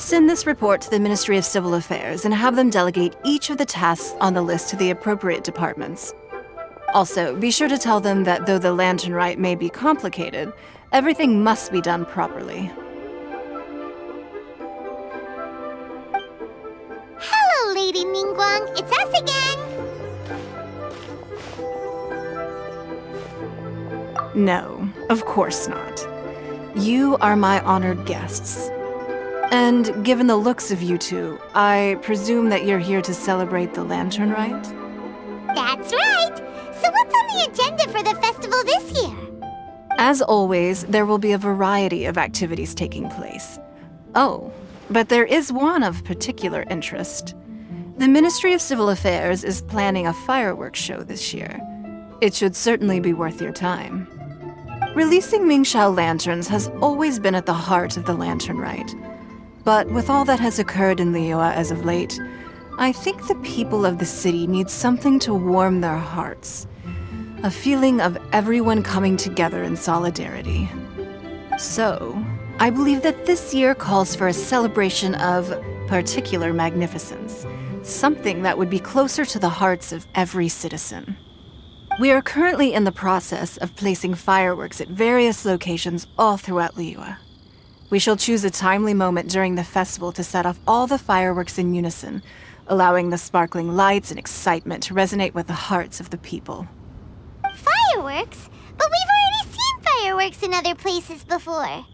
Send this report to the Ministry of Civil Affairs and have them delegate each of the tasks on the list to the appropriate departments. Also, be sure to tell them that though the Lantern Rite may be complicated, everything must be done properly. Hello, Lady Ningguang. It's us again. No, of course not. You are my honored guests. And given the looks of you two, I presume that you're here to celebrate the Lantern Rite? That's right. So what's on the agenda for the festival this year? As always, there will be a variety of activities taking place. Oh, but there is one of particular interest. The Ministry of Civil Affairs is planning a fireworks show this year. It should certainly be worth your time. Releasing Mingxiao lanterns has always been at the heart of the Lantern Rite. But with all that has occurred in Liyue as of late, I think the people of the city need something to warm their hearts. A feeling of everyone coming together in solidarity. So, I believe that this year calls for a celebration of particular magnificence. Something that would be closer to the hearts of every citizen. We are currently in the process of placing fireworks at various locations all throughout Liyue. We shall choose a timely moment during the festival to set off all the fireworks in unison, allowing the sparkling lights and excitement to resonate with the hearts of the people. Fireworks? But we've already seen fireworks in other places before.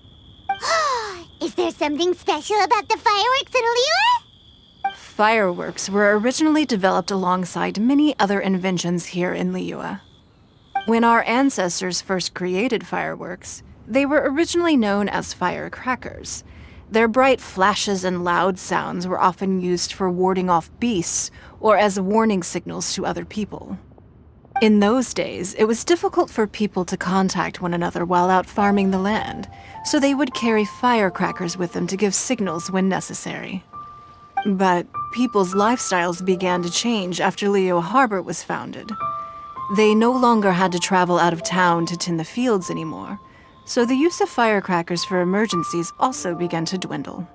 Is there something special about the fireworks in Liyue? Fireworks were originally developed alongside many other inventions here in Liyue. When our ancestors first created fireworks, they were originally known as firecrackers. Their bright flashes and loud sounds were often used for warding off beasts or as warning signals to other people. In those days, it was difficult for people to contact one another while out farming the land, so they would carry firecrackers with them to give signals when necessary. But people's lifestyles began to change after Liyue Harbor was founded. They no longer had to travel out of town to tend the fields anymore, so the use of firecrackers for emergencies also began to dwindle.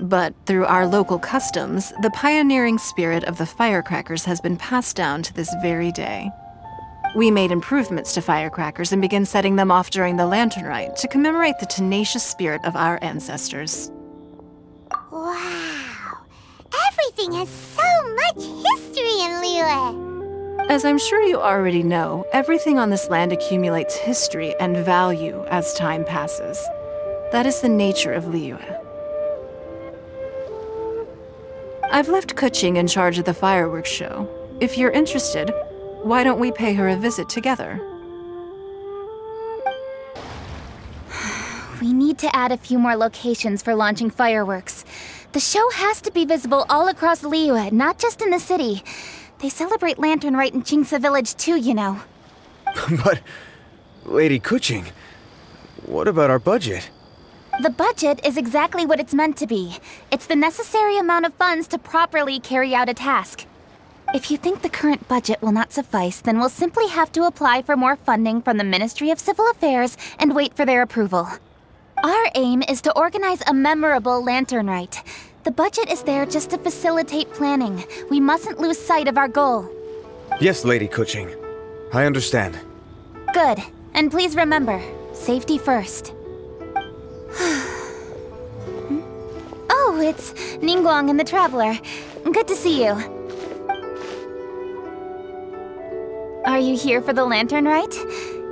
But through our local customs, the pioneering spirit of the firecrackers has been passed down to this very day. We made improvements to firecrackers and began setting them off during the Lantern Rite to commemorate the tenacious spirit of our ancestors. Wow! Everything has so much history in Liyue! As I'm sure you already know, everything on this land accumulates history and value as time passes. That is the nature of Liyue. I've left Kuching in charge of the fireworks show. If you're interested, why don't we pay her a visit together? We need to add a few more locations for launching fireworks. The show has to be visible all across Liyue, not just in the city. They celebrate Lantern Rite in Qingce Village too, you know. But, Lady Kuching, what about our budget? The budget is exactly what it's meant to be. It's the necessary amount of funds to properly carry out a task. If you think the current budget will not suffice, then we'll simply have to apply for more funding from the Ministry of Civil Affairs and wait for their approval. Our aim is to organize a memorable Lantern Rite. The budget is there just to facilitate planning. We mustn't lose sight of our goal. Yes, Lady Kuching. I understand. Good. And please remember, safety first. Oh, it's Ningguang and the Traveler. Good to see you. Are you here for the Lantern Rite?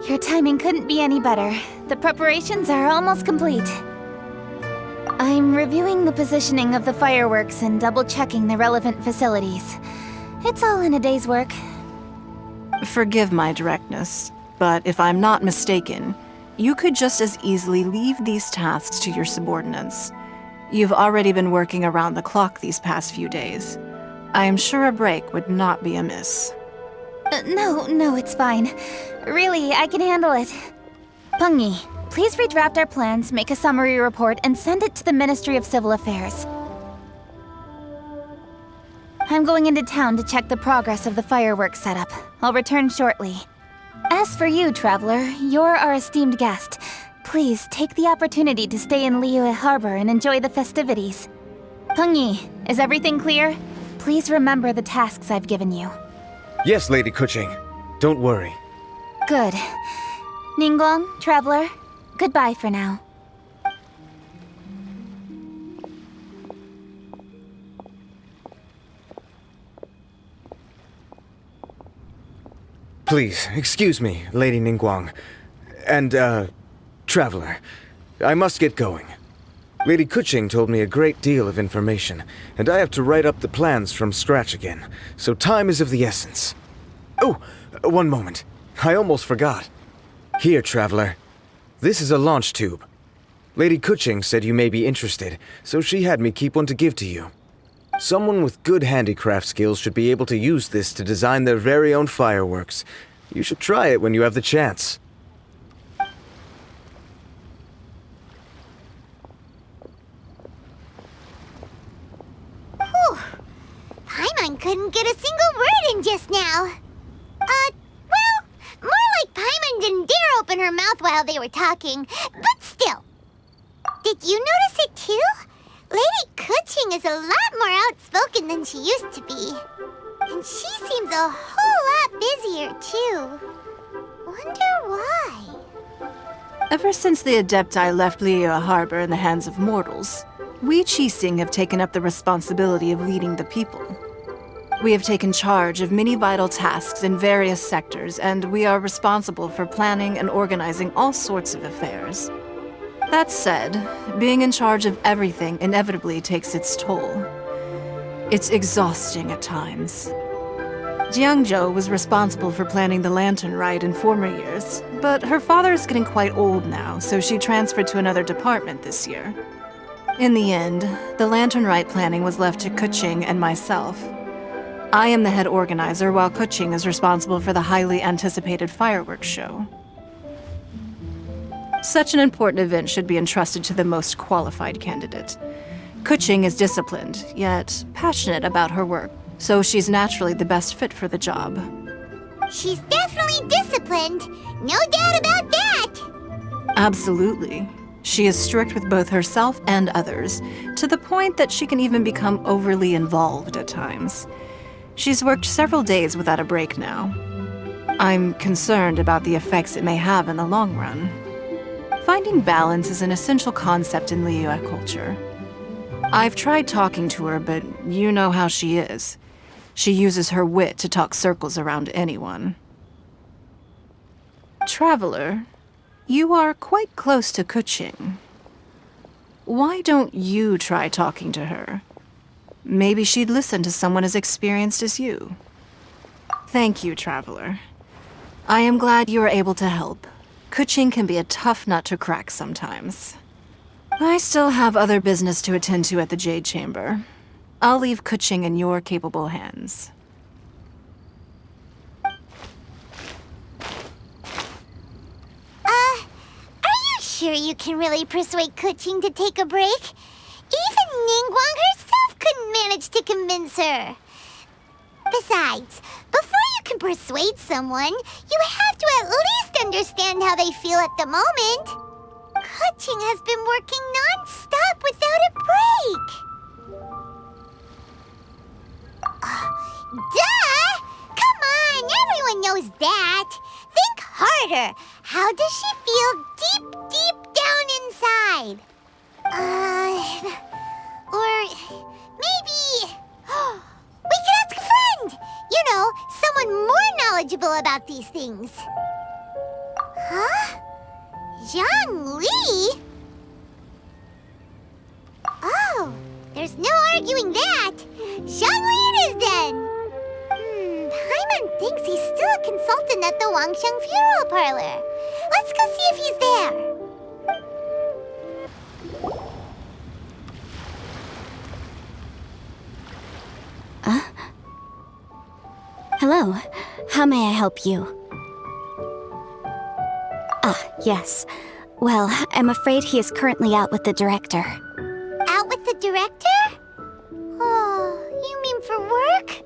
Your timing couldn't be any better. The preparations are almost complete. I'm reviewing the positioning of the fireworks and double-checking the relevant facilities. It's all in a day's work. Forgive my directness, but if I'm not mistaken, you could just as easily leave these tasks to your subordinates. You've already been working around the clock these past few days. I am sure a break would not be amiss. No, it's fine. Really, I can handle it. Pengyi, please redraft our plans, make a summary report, and send it to the Ministry of Civil Affairs. I'm going into town to check the progress of the fireworks setup. I'll return shortly. As for you, Traveler, you're our esteemed guest. Please take the opportunity to stay in Liyue Harbor and enjoy the festivities. Pengyi, is everything clear? Please remember the tasks I've given you. Yes, Lady Kuching. Don't worry. Good. Ningguang, Traveler, goodbye for now. Please, excuse me, Lady Ningguang. And, Traveler. I must get going. Lady Kuching told me a great deal of information, and I have to write up the plans from scratch again, so time is of the essence. Oh, one moment. I almost forgot. Here, Traveler. This is a launch tube. Lady Kuching said you may be interested, so she had me keep one to give to you. Someone with good handicraft skills should be able to use this to design their very own fireworks. You should try it when you have the chance. Whew. Paimon couldn't get a single word in just now. Well, more like Paimon didn't dare open her mouth while they were talking, but still. Did you notice it too? Lady Kuching is a lot more outspoken than she used to be. And she seems a whole lot busier too. Wonder why? Ever since the Adepti left Liyue Harbor in the hands of mortals, we Qixing have taken up the responsibility of leading the people. We have taken charge of many vital tasks in various sectors, and we are responsible for planning and organizing all sorts of affairs. That said, being in charge of everything inevitably takes its toll. It's exhausting at times. Jiangzhou was responsible for planning the Lantern Rite in former years, but her father is getting quite old now, so she transferred to another department this year. In the end, the Lantern Rite planning was left to Kuching and myself. I am the head organizer, while Kuching is responsible for the highly anticipated fireworks show. Such an important event should be entrusted to the most qualified candidate. Kuching is disciplined, yet passionate about her work, so she's naturally the best fit for the job. She's definitely disciplined. No doubt about that. Absolutely. She is strict with both herself and others, to the point that she can even become overly involved at times. She's worked several days without a break now. I'm concerned about the effects it may have in the long run. Finding balance is an essential concept in Liyue culture. I've tried talking to her, but you know how she is. She uses her wit to talk circles around anyone. Traveler, you are quite close to Kuching. Why don't you try talking to her? Maybe she'd listen to someone as experienced as you. Thank you, Traveler. I am glad you were able to help. Kuching can be a tough nut to crack sometimes. I still have other business to attend to at the Jade Chamber. I'll leave Kuching in your capable hands. Are you sure you can really persuade Kuching to take a break? Even Ningguang herself couldn't manage to convince her. Besides, before you can persuade someone, you have to at least understand how they feel at the moment. Kuching has been working non-stop without a break. Duh! Come on, everyone knows that. Think harder. How does she feel deep, deep down inside? Or maybe... we could ask a friend! You know, someone more knowledgeable about these things. Huh? Zhang Li? Oh, there's no arguing that. Zhang Li it is then. Paimon thinks he's still a consultant at the Wangsheng Funeral Parlor. Let's go see if he's there. Hello. How may I help you? Ah, yes. Well, I'm afraid he is currently out with the director. Out with the director? Oh, you mean for work?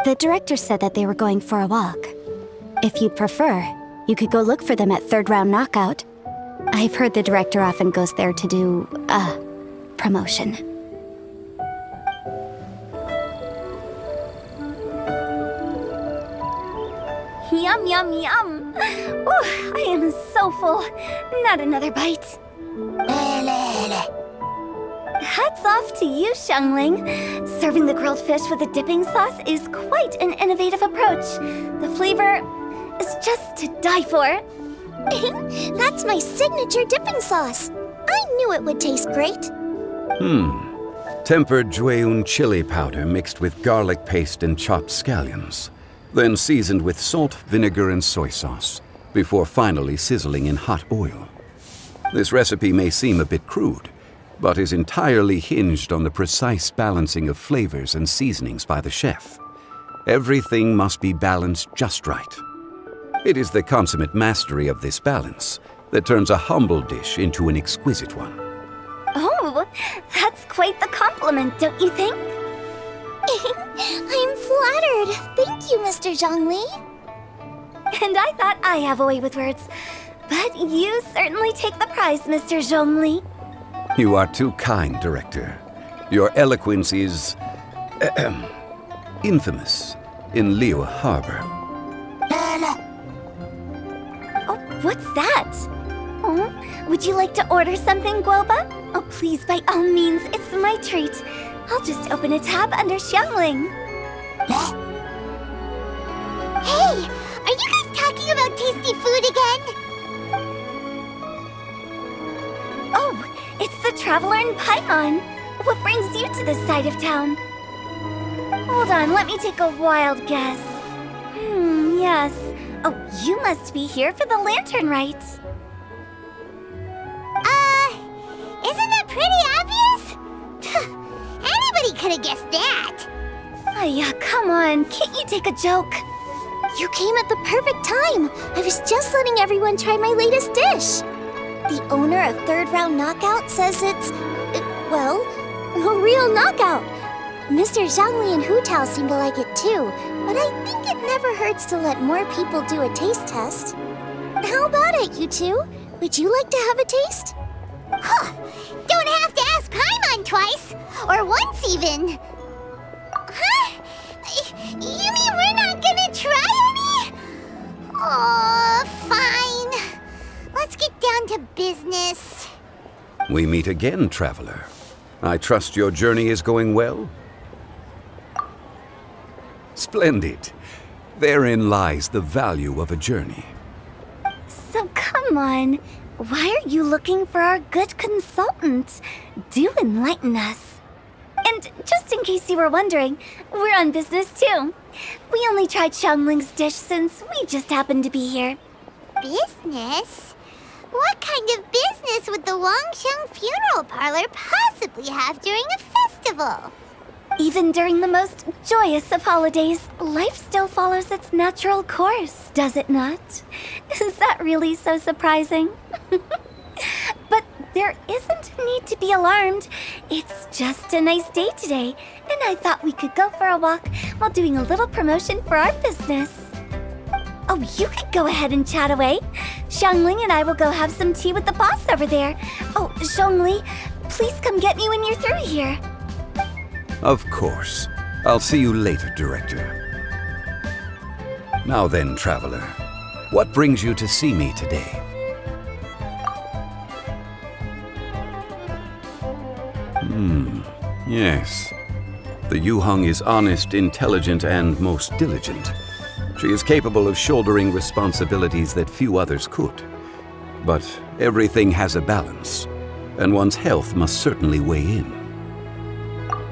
The director said that they were going for a walk. If you'd prefer, you could go look for them at Third Round Knockout. I've heard the director often goes there to do, promotion. Yum, yum, yum. Ooh, I am so full. Not another bite. Hats off to you, Xiangling. Serving the grilled fish with a dipping sauce is quite an innovative approach. The flavor is just to die for. That's my signature dipping sauce. I knew it would taste great. Tempered Jueyun chili powder mixed with garlic paste and chopped scallions, then seasoned with salt, vinegar, and soy sauce, before finally sizzling in hot oil. This recipe may seem a bit crude, but is entirely hinged on the precise balancing of flavors and seasonings by the chef. Everything must be balanced just right. It is the consummate mastery of this balance that turns a humble dish into an exquisite one. Oh, that's quite the compliment, don't you think? I'm flattered. Thank you, Mr. Zhongli. And I thought I have a way with words. But you certainly take the prize, Mr. Zhongli. You are too kind, Director. Your eloquence is infamous in Liyue Harbor. Oh, what's that? Oh, would you like to order something, Guoba? Oh, please, by all means, it's my treat. I'll just open a tab under Xiangling. Hey, are you guys talking about tasty food again? Oh, it's the Traveler in Paimon. What brings you to this side of town? Hold on, let me take a wild guess. Yes. Oh, you must be here for the lantern rite. Isn't that pretty obvious? Anybody could have guessed that. Yeah, come on, can't you take a joke? You came at the perfect time. I was just letting everyone try my latest dish. The owner of Third Round Knockout says it's, well, a real knockout. Mr. Zhangli and Hu Tao seem to like it too, but I think it never hurts to let more people do a taste test. How about it, you two? Would you like to have a taste? Huh! Don't have to ask Paimon twice, or once even. Huh? You mean we're not gonna try any? Oh, fine. Let's get down to business. We meet again, Traveler. I trust your journey is going well? Splendid. Therein lies the value of a journey. So come on, why are you looking for our good consultant? Do enlighten us. And just in case you were wondering, we're on business too. We only tried Xiangling's dish since we just happened to be here. Business? What kind of business would the Wangsheng Funeral Parlor possibly have during a festival? Even during the most joyous of holidays, life still follows its natural course, does it not? Is that really so surprising? But there isn't a need to be alarmed. It's just a nice day today, and I thought we could go for a walk while doing a little promotion for our business. Oh, you could go ahead and chat away. Xiangling and I will go have some tea with the boss over there. Oh, Zhongli, please come get me when you're through here. Of course. I'll see you later, Director. Now then, Traveler, what brings you to see me today? Yes. The Yuheng is honest, intelligent, and most diligent. She is capable of shouldering responsibilities that few others could. But everything has a balance, and one's health must certainly weigh in.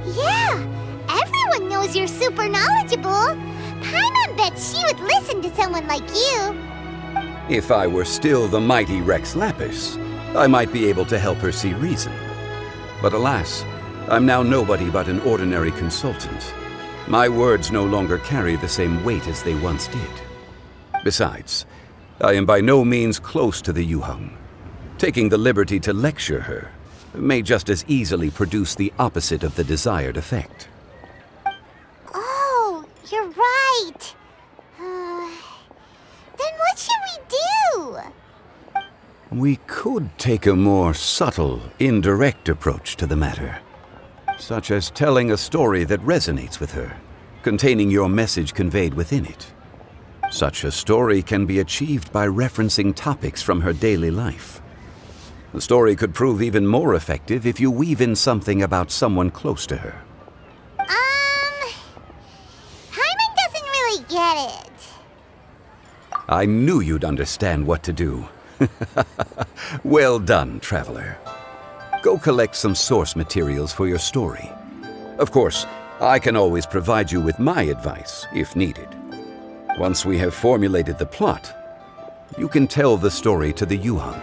Yeah, everyone knows you're super knowledgeable. Paimon bets she would listen to someone like you. If I were still the mighty Rex Lapis, I might be able to help her see reason. But alas, I'm now nobody but an ordinary consultant. My words no longer carry the same weight as they once did. Besides, I am by no means close to the Yuheng. Taking the liberty to lecture her may just as easily produce the opposite of the desired effect. Oh, you're right. Then what should we do? We could take a more subtle, indirect approach to the matter, such as telling a story that resonates with her, containing your message conveyed within it. Such a story can be achieved by referencing topics from her daily life. The story could prove even more effective if you weave in something about someone close to her. Paimon doesn't really get it. I knew you'd understand what to do. Well done, Traveler. Go collect some source materials for your story. Of course, I can always provide you with my advice, if needed. Once we have formulated the plot, you can tell the story to the Yuhang.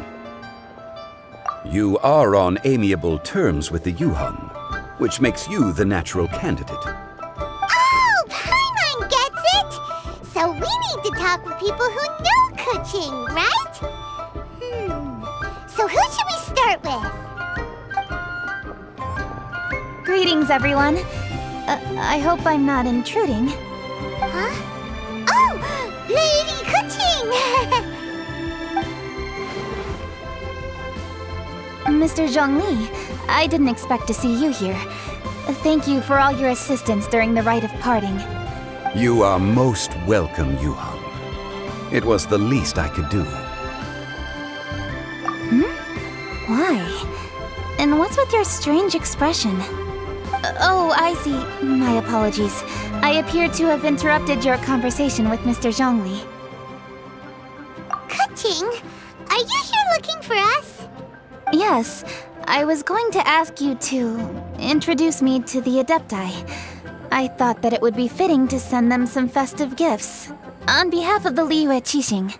You are on amiable terms with the Yuhang, which makes you the natural candidate. Oh, Paimon gets it! So we need to talk with people who know Kuching, right? So who should we start with? Greetings, everyone. I hope I'm not intruding. Huh? Oh! Lady Kuching! Mr. Zhongli, I didn't expect to see you here. Thank you for all your assistance during the rite of parting. You are most welcome, Yuhang. It was the least I could do. Why? And what's with your strange expression? Oh, I see. My apologies. I appear to have interrupted your conversation with Mr. Zhongli. Kuching, are you here looking for us? Yes, I was going to ask you to introduce me to the Adepti. I thought that it would be fitting to send them some festive gifts. On behalf of the Liyue Qixing.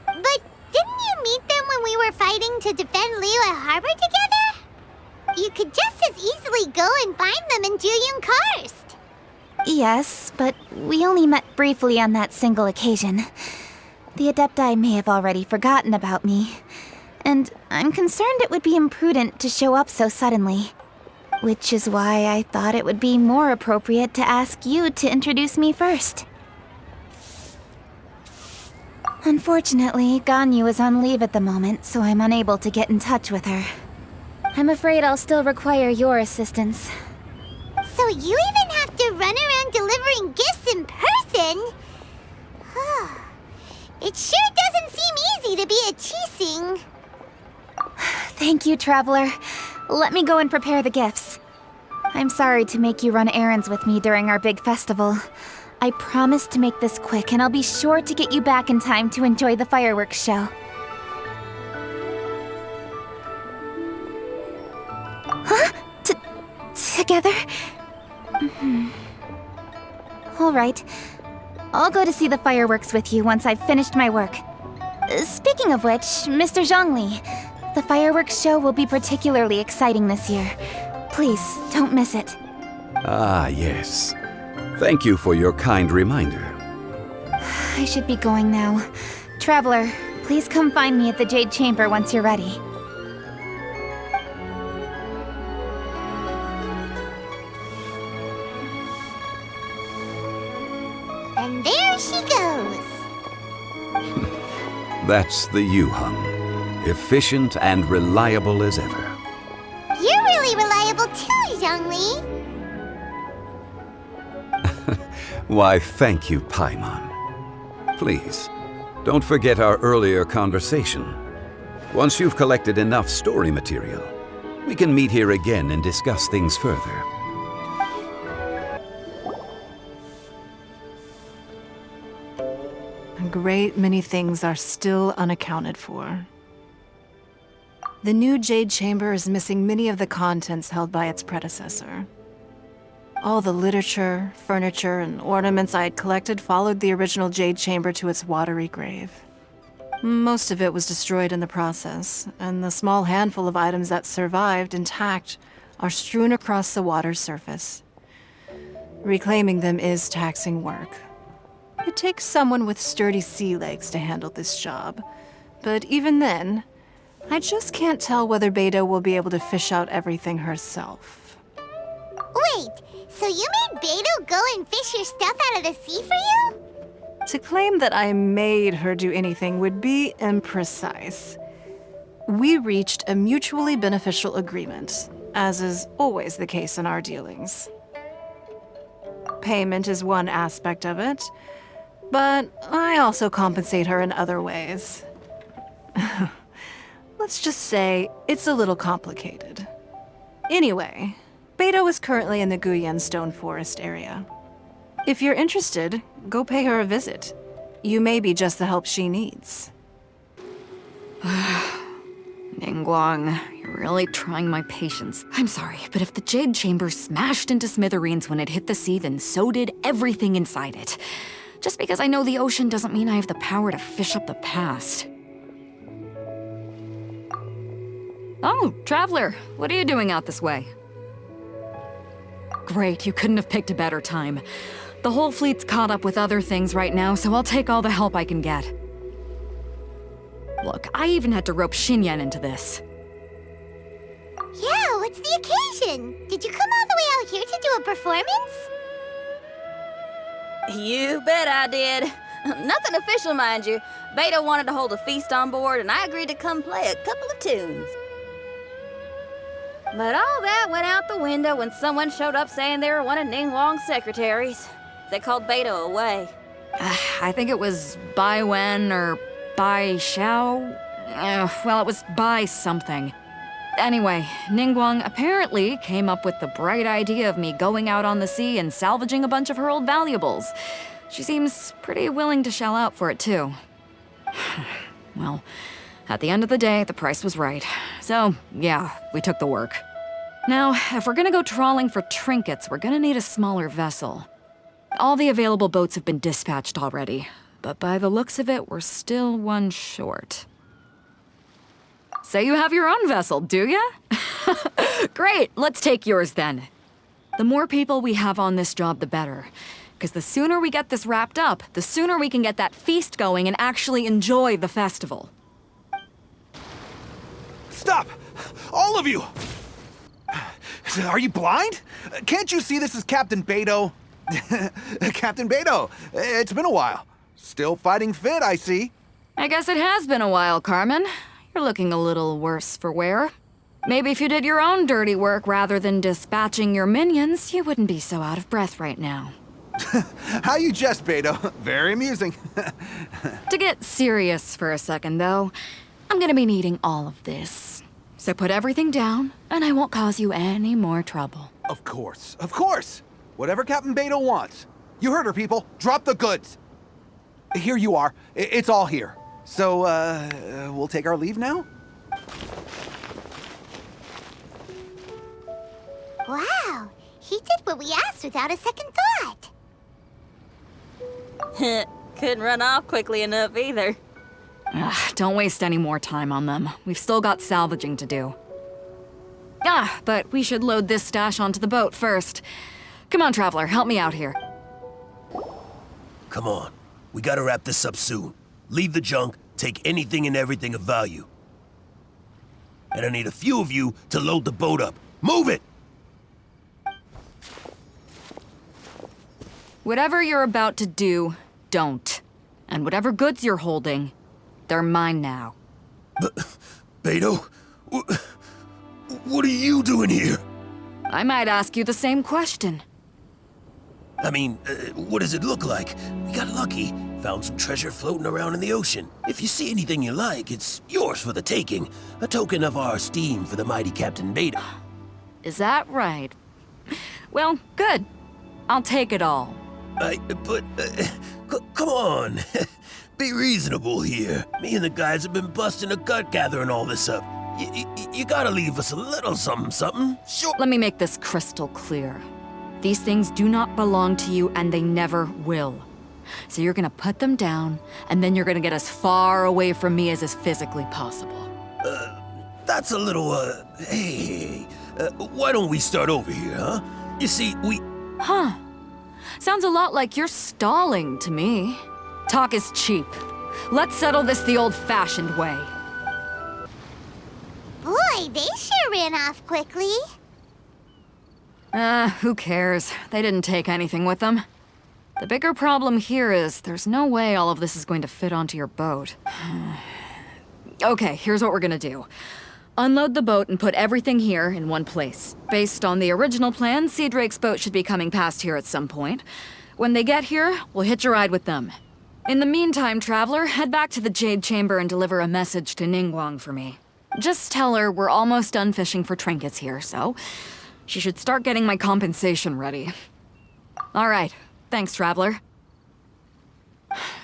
But didn't you meet them when we were fighting to defend Liyue Harbor together? You could just as easily go and find them in Juyun Karst. Yes, but we only met briefly on that single occasion. The Adepti may have already forgotten about me. And I'm concerned it would be imprudent to show up so suddenly. Which is why I thought it would be more appropriate to ask you to introduce me first. Unfortunately, Ganyu is on leave at the moment, so I'm unable to get in touch with her. I'm afraid I'll still require your assistance. So you even have to run around delivering gifts in person? It sure doesn't seem easy to be a Qixing. Thank you, Traveler. Let me go and prepare the gifts. I'm sorry to make you run errands with me during our big festival. I promise to make this quick, and I'll be sure to get you back in time to enjoy the fireworks show. Huh? Together? All right. I'll go to see the fireworks with you once I've finished my work. Speaking of which, Mr. Zhongli, the fireworks show will be particularly exciting this year. Please, don't miss it. Ah, yes. Thank you for your kind reminder. I should be going now. Traveler, please come find me at the Jade Chamber once you're ready. And there she goes. That's the Yuhang. Efficient and reliable as ever. You're really reliable too, Zhongli. Why, thank you, Paimon. Please, don't forget our earlier conversation. Once you've collected enough story material, we can meet here again and discuss things further. A great many things are still unaccounted for. The new Jade Chamber is missing many of the contents held by its predecessor. All the literature, furniture, and ornaments I had collected followed the original Jade Chamber to its watery grave. Most of it was destroyed in the process, and the small handful of items that survived intact are strewn across the water's surface. Reclaiming them is taxing work. It takes someone with sturdy sea legs to handle this job, but even then, I just can't tell whether Beidou will be able to fish out everything herself. Wait, so you made Beidou go and fish your stuff out of the sea for you? To claim that I made her do anything would be imprecise. We reached a mutually beneficial agreement, as is always the case in our dealings. Payment is one aspect of it, but I also compensate her in other ways. Let's just say it's a little complicated. Anyway, Beto is currently in the Guyan Stone Forest area. If you're interested, go pay her a visit. You may be just the help she needs. Ningguang, you're really trying my patience. I'm sorry, but if the Jade Chamber smashed into smithereens when it hit the sea, then so did everything inside it. Just because I know the ocean doesn't mean I have the power to fish up the past. Oh, Traveler, what are you doing out this way? Great, you couldn't have picked a better time. The whole fleet's caught up with other things right now, so I'll take all the help I can get. Look, I even had to rope Xinyan into this. Yeah, what's the occasion? Did you come all the way out here to do a performance? You bet I did. Nothing official, mind you. Beto wanted to hold a feast on board, and I agreed to come play a couple of tunes. But all that went out the window when someone showed up saying they were one of Ningguang's secretaries. They called Beto away. I think it was Bai Wen or Bai Xiao. Well, it was Bai something. Anyway, Ningguang apparently came up with the bright idea of me going out on the sea and salvaging a bunch of her old valuables. She seems pretty willing to shell out for it, too. Well, at the end of the day, the price was right. So, yeah, we took the work. Now, if we're gonna go trawling for trinkets, we're gonna need a smaller vessel. All the available boats have been dispatched already, but by the looks of it, we're still one short. So you have your own vessel, do ya? Great, let's take yours then. The more people we have on this job, the better. Because the sooner we get this wrapped up, the sooner we can get that feast going and actually enjoy the festival. Stop! All of you! Are you blind? Can't you see this is Captain Beto? Captain Beto, it's been a while. Still fighting fit, I see. I guess it has been a while, Carmen. You're looking a little worse for wear. Maybe if you did your own dirty work rather than dispatching your minions, you wouldn't be so out of breath right now. How you jest, Beto. Very amusing. To get serious for a second, though, I'm gonna be needing all of this. So put everything down, and I won't cause you any more trouble. Of course, of course. Whatever Captain Beto wants. You heard her, people. Drop the goods. Here you are. It's all here. So, we'll take our leave now? Wow, he did what we asked without a second thought. Couldn't run off quickly enough either. Don't waste any more time on them. We've still got salvaging to do. But we should load this stash onto the boat first. Come on, Traveler, help me out here. Come on. We gotta wrap this up soon. Leave the junk, take anything and everything of value. And I need a few of you to load the boat up. Move it! Whatever you're about to do, don't. And whatever goods you're holding, they're mine now. Beto? What are you doing here? I might ask you the same question. I mean, what does it look like? We got lucky. Found some treasure floating around in the ocean. If you see anything you like, it's yours for the taking. A token of our esteem for the mighty Captain Beto. Is that right? Well, good. I'll take it all. Come on. Be reasonable here. Me and the guys have been busting a gut gathering all this up. You gotta leave us a little something. Sure. Let me make this crystal clear. These things do not belong to you, and they never will. So you're gonna put them down, and then you're gonna get as far away from me as is physically possible. That's a little, hey, why don't we start over here, huh? You see, Huh. Sounds a lot like you're stalling to me. Talk is cheap. Let's settle this the old-fashioned way. Boy, they sure ran off quickly. Who cares? They didn't take anything with them. The bigger problem here is there's no way all of this is going to fit onto your boat. Okay, here's what we're gonna do. Unload the boat and put everything here in one place. Based on the original plan, Sea Drake's boat should be coming past here at some point. When they get here, we'll hitch a ride with them. In the meantime, Traveler, head back to the Jade Chamber and deliver a message to Ningguang for me. Just tell her we're almost done fishing for trinkets here, so she should start getting my compensation ready. All right, thanks, Traveler.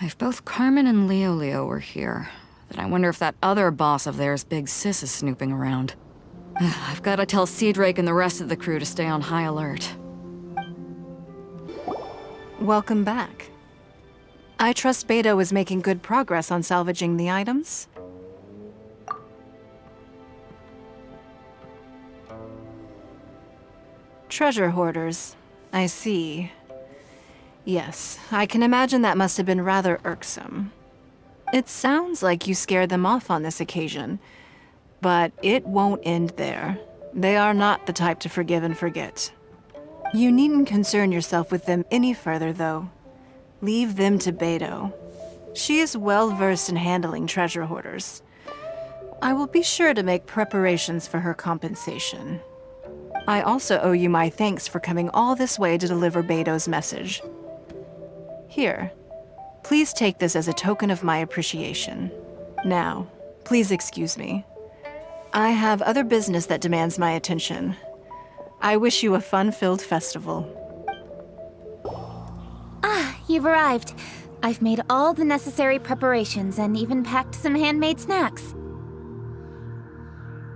If both Carmen and Leo were here, then I wonder if that other boss of theirs, Big Sis, is snooping around. I've got to tell Sea Drake and the rest of the crew to stay on high alert. Welcome back. I trust Beto is making good progress on salvaging the items. Treasure hoarders. I see. Yes, I can imagine that must have been rather irksome. It sounds like you scared them off on this occasion, but it won't end there. They are not the type to forgive and forget. You needn't concern yourself with them any further, though. Leave them to Beto. She is well-versed in handling treasure hoarders. I will be sure to make preparations for her compensation. I also owe you my thanks for coming all this way to deliver Beto's message. Here, please take this as a token of my appreciation. Now, please excuse me. I have other business that demands my attention. I wish you a fun-filled festival. Ah, you've arrived. I've made all the necessary preparations and even packed some handmade snacks.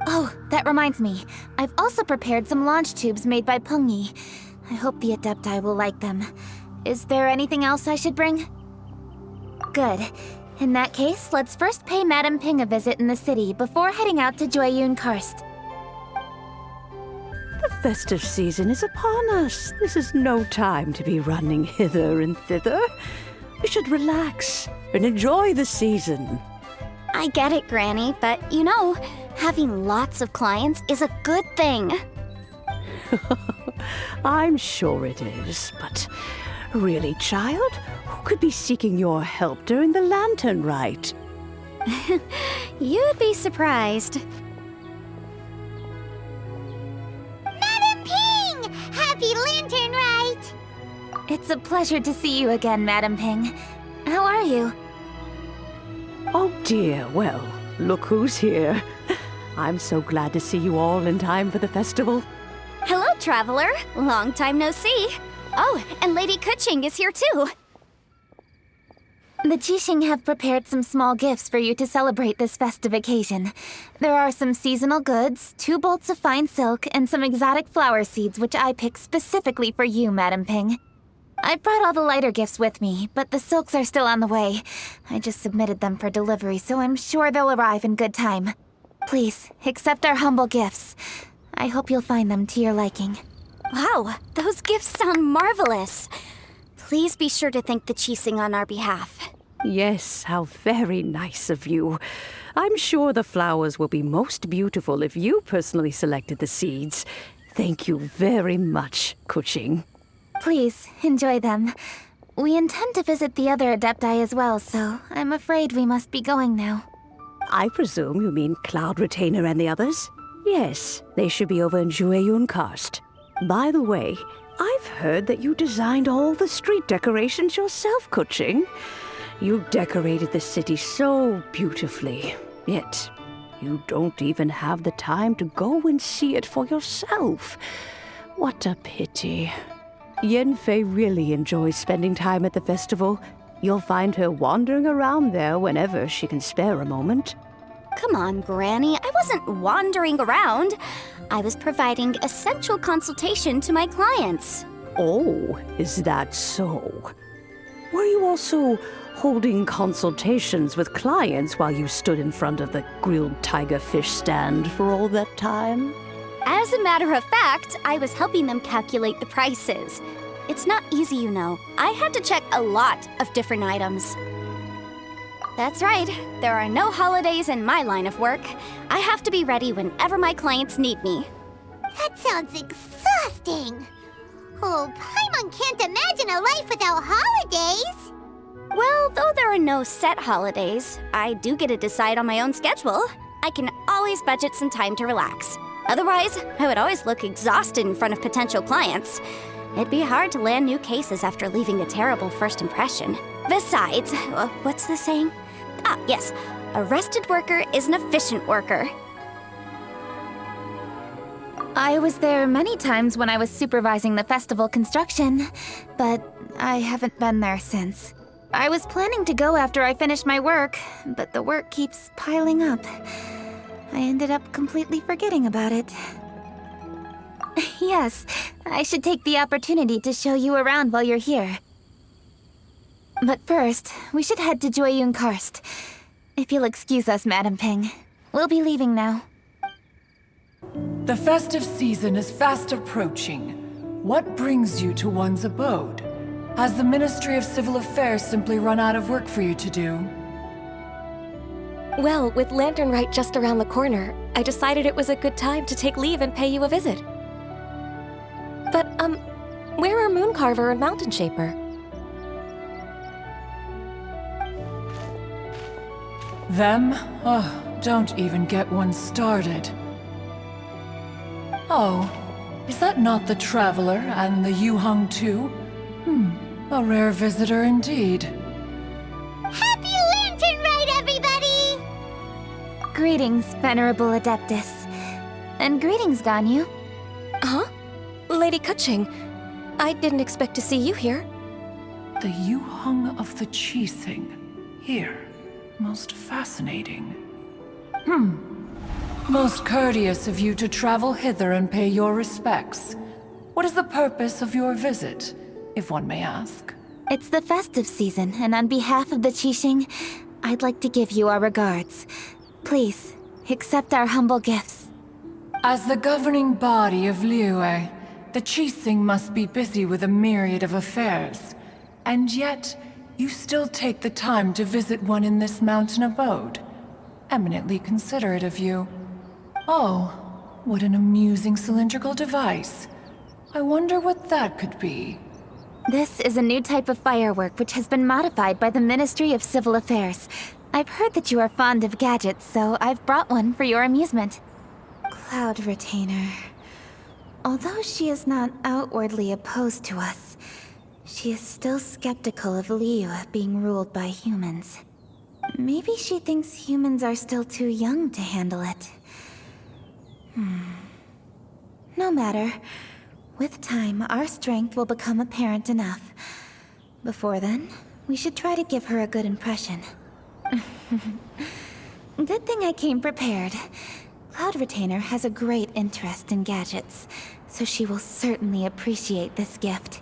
Oh, that reminds me. I've also prepared some launch tubes made by Pengyi. I hope the Adepti will like them. Is there anything else I should bring? Good. In that case, let's first pay Madame Ping a visit in the city before heading out to Jueyun Karst. The festive season is upon us. This is no time to be running hither and thither. We should relax and enjoy the season. I get it, Granny, but you know, having lots of clients is a good thing. I'm sure it is, but really, child? Who could be seeking your help during the lantern rite? You'd be surprised. Madam Ping! Happy Lantern Rite! It's a pleasure to see you again, Madame Ping. How are you? Oh dear, well, look who's here. I'm so glad to see you all in time for the festival. Hello, Traveler. Long time no see. Oh, and Lady Kuching is here too. The Jixing have prepared some small gifts for you to celebrate this festive occasion. There are some seasonal goods, 2 bolts of fine silk, and some exotic flower seeds which I picked specifically for you, Madame Ping. I brought all the lighter gifts with me, but the silks are still on the way. I just submitted them for delivery, so I'm sure they'll arrive in good time. Please, accept our humble gifts. I hope you'll find them to your liking. Wow, those gifts sound marvelous. Please be sure to thank the Jixing on our behalf. Yes, how very nice of you. I'm sure the flowers will be most beautiful if you personally selected the seeds. Thank you very much, Kuching. Please, enjoy them. We intend to visit the other Adepti as well, so I'm afraid we must be going now. I presume you mean Cloud Retainer and the others? Yes, they should be over in Jueyun Karst. By the way, I've heard that you designed all the street decorations yourself, Kuching. You decorated the city so beautifully, yet you don't even have the time to go and see it for yourself. What a pity. Yanfei really enjoys spending time at the festival. You'll find her wandering around there whenever she can spare a moment. Come on, Granny. I wasn't wandering around. I was providing essential consultation to my clients. Oh, is that so? Were you also holding consultations with clients while you stood in front of the grilled tiger fish stand for all that time? As a matter of fact, I was helping them calculate the prices. It's not easy, you know. I had to check a lot of different items. That's right. There are no holidays in my line of work. I have to be ready whenever my clients need me. That sounds exhausting. Oh, Paimon can't imagine a life without holidays. Well, though there are no set holidays, I do get to decide on my own schedule. I can always budget some time to relax. Otherwise, I would always look exhausted in front of potential clients. It'd be hard to land new cases after leaving a terrible first impression. Besides, what's the saying? Ah, yes. A rested worker is an efficient worker. I was there many times when I was supervising the festival construction, but I haven't been there since. I was planning to go after I finished my work, but the work keeps piling up. I ended up completely forgetting about it. Yes, I should take the opportunity to show you around while you're here. But first, we should head to Jueyun Karst. If you'll excuse us, Madam Ping. We'll be leaving now. The festive season is fast approaching. What brings you to one's abode? Has the Ministry of Civil Affairs simply run out of work for you to do? Well, with Lantern Rite just around the corner, I decided it was a good time to take leave and pay you a visit. But, where are Mooncarver and Mountain Shaper? Them? Oh, don't even get one started. Oh, is that not the Traveler and the Yuheng too? A rare visitor indeed. Happy Lantern Rite, everybody! Greetings, Venerable Adeptus. And greetings, Ganyu. Huh? Lady Kuching, I didn't expect to see you here. The Yuheng of the Qixing. Here. Most fascinating. Most courteous of you to travel hither and pay your respects. What is the purpose of your visit, if one may ask? It's the festive season, and on behalf of the Qixing, I'd like to give you our regards. Please, accept our humble gifts. As the governing body of Liyue, the Qixing must be busy with a myriad of affairs. And yet, you still take the time to visit one in this mountain abode. Eminently considerate of you. Oh, what an amusing cylindrical device. I wonder what that could be. This is a new type of firework which has been modified by the Ministry of Civil Affairs. I've heard that you are fond of gadgets, so I've brought one for your amusement. Cloud Retainer. Although she is not outwardly opposed to us, she is still skeptical of Liyue being ruled by humans. Maybe she thinks humans are still too young to handle it. No matter. With time, our strength will become apparent enough. Before then, we should try to give her a good impression. Good thing I came prepared. Cloud Retainer has a great interest in gadgets, so she will certainly appreciate this gift.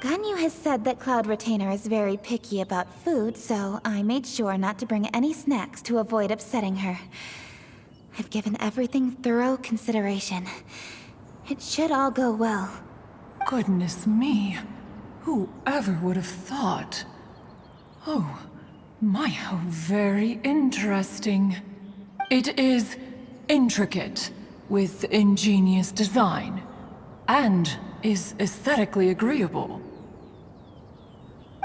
Ganyu has said that Cloud Retainer is very picky about food, so I made sure not to bring any snacks to avoid upsetting her. I've given everything thorough consideration. It should all go well. Goodness me. Whoever would have thought? Oh, my, how very interesting. It is intricate, with ingenious design, and is aesthetically agreeable.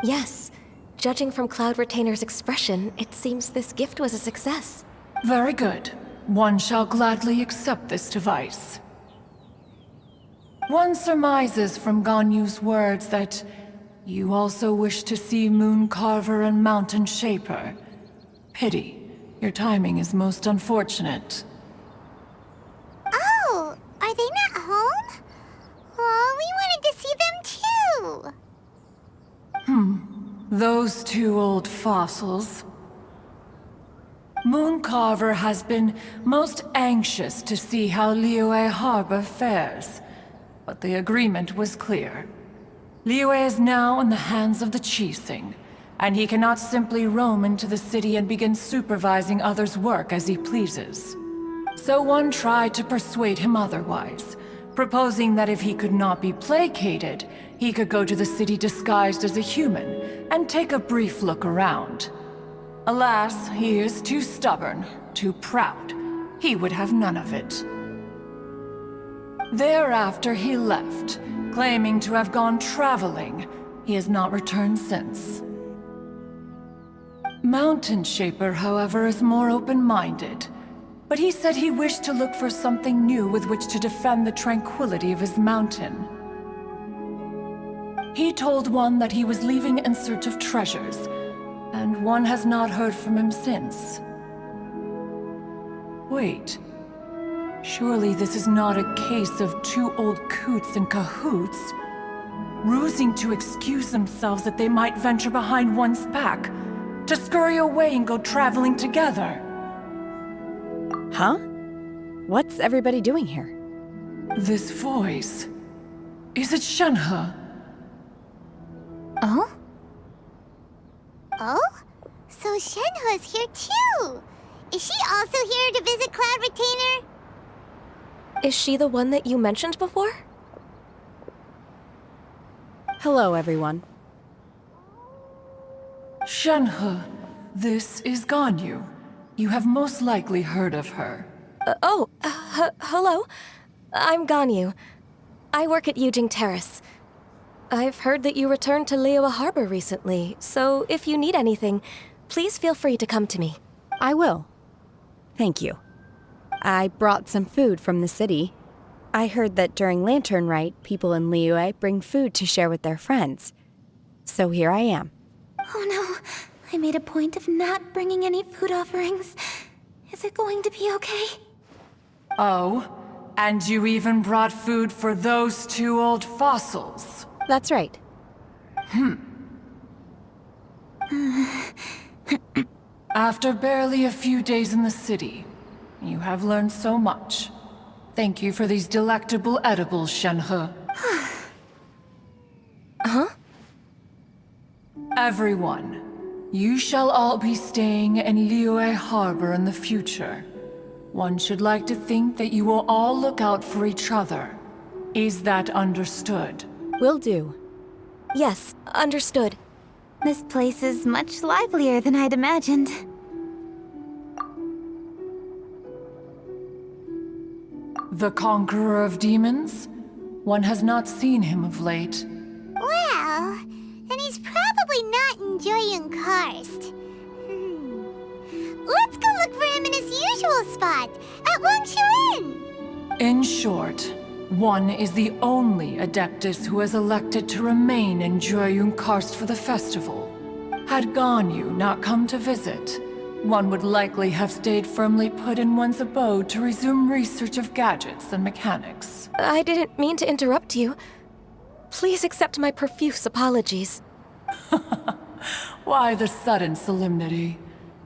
Yes. Judging from Cloud Retainer's expression, it seems this gift was a success. Very good. One shall gladly accept this device. One surmises from Ganyu's words that you also wish to see Mooncarver and Mountain Shaper. Pity. Your timing is most unfortunate. Oh, are they not home? Oh, we wanted to see them too. Those two old fossils. Mooncarver has been most anxious to see how Liyue Harbor fares. But the agreement was clear. Liyue is now in the hands of the Qixing, and he cannot simply roam into the city and begin supervising others' work as he pleases. So one tried to persuade him otherwise, proposing that if he could not be placated, he could go to the city disguised as a human and take a brief look around. Alas, he is too stubborn, too proud. He would have none of it. Thereafter he left, claiming to have gone traveling. He has not returned since. Mountain Shaper, however, is more open-minded. But he said he wished to look for something new with which to defend the tranquility of his mountain. He told one that he was leaving in search of treasures, and one has not heard from him since. Wait. Surely this is not a case of two old coots in cahoots, rusing to excuse themselves that they might venture behind one's back, to scurry away and go traveling together. Huh? What's everybody doing here? This voice... Is it Shenhe? Oh? Oh? So Shenhe's here too! Is she also here to visit Cloud Retainer? Is she the one that you mentioned before? Hello, everyone. Shenhe, this is Ganyu. You have most likely heard of her. Hello. I'm Ganyu. I work at Yujing Terrace. I've heard that you returned to Liyue Harbor recently, so if you need anything, please feel free to come to me. I will. Thank you. I brought some food from the city. I heard that during Lantern Rite, people in Liyue bring food to share with their friends. So here I am. Oh no, I made a point of not bringing any food offerings. Is it going to be okay? Oh, and you even brought food for those two old fossils. That's right. After barely a few days in the city, you have learned so much. Thank you for these delectable edibles, Shenhe. Huh? Everyone, you shall all be staying in Liyue Harbor in the future. One should like to think that you will all look out for each other. Is that understood? Will do. Yes, understood. This place is much livelier than I'd imagined. The Conqueror of Demons? One has not seen him of late. Well, then he's probably not enjoying Karst. Let's go look for him in his usual spot, at Wangshu Inn. In short, one is the only Adeptus who has elected to remain in Jueyun Karst for the festival. Had Ganyu not come to visit, one would likely have stayed firmly put in one's abode to resume research of gadgets and mechanics. I didn't mean to interrupt you. Please accept my profuse apologies. Why the sudden solemnity?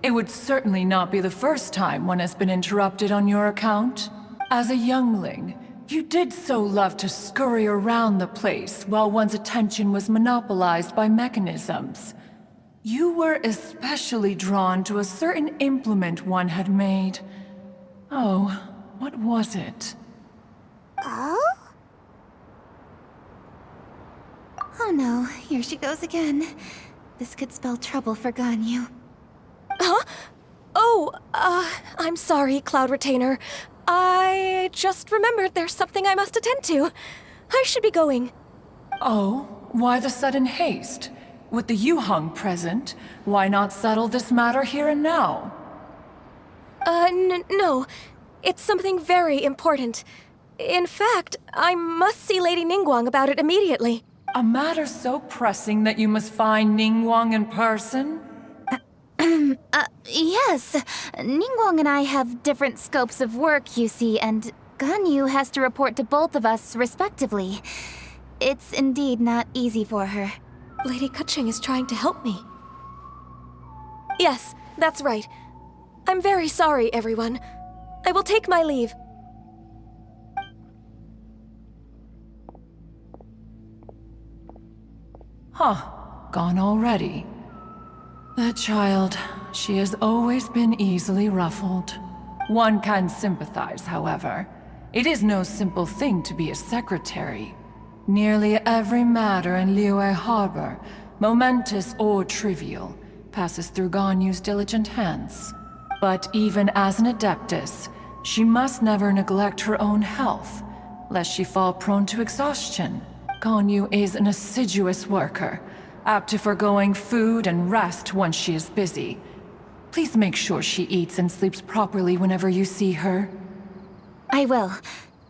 It would certainly not be the first time one has been interrupted on your account. As a youngling, you did so love to scurry around the place while one's attention was monopolized by mechanisms. You were especially drawn to a certain implement one had made. Oh, what was it? Oh? Oh no, here she goes again. This could spell trouble for Ganyu. Huh? Oh, I'm sorry, Cloud Retainer. I just remembered there's something I must attend to. I should be going. Oh, why the sudden haste? With the Yuheng present, why not settle this matter here and now? No. It's something very important. In fact, I must see Lady Ningguang about it immediately. A matter so pressing that you must find Ningguang in person? Yes. Ningguang and I have different scopes of work, you see, and Ganyu has to report to both of us respectively. It's indeed not easy for her. Lady Keqing is trying to help me. Yes, that's right. I'm very sorry, everyone. I will take my leave. Huh, gone already. That child, she has always been easily ruffled. One can sympathize, however. It is no simple thing to be a secretary. Nearly every matter in Liyue Harbor, momentous or trivial, passes through Ganyu's diligent hands. But even as an Adeptus, she must never neglect her own health, lest she fall prone to exhaustion. Ganyu is an assiduous worker, apt to foregoing food and rest once she is busy. Please make sure she eats and sleeps properly whenever you see her. I will.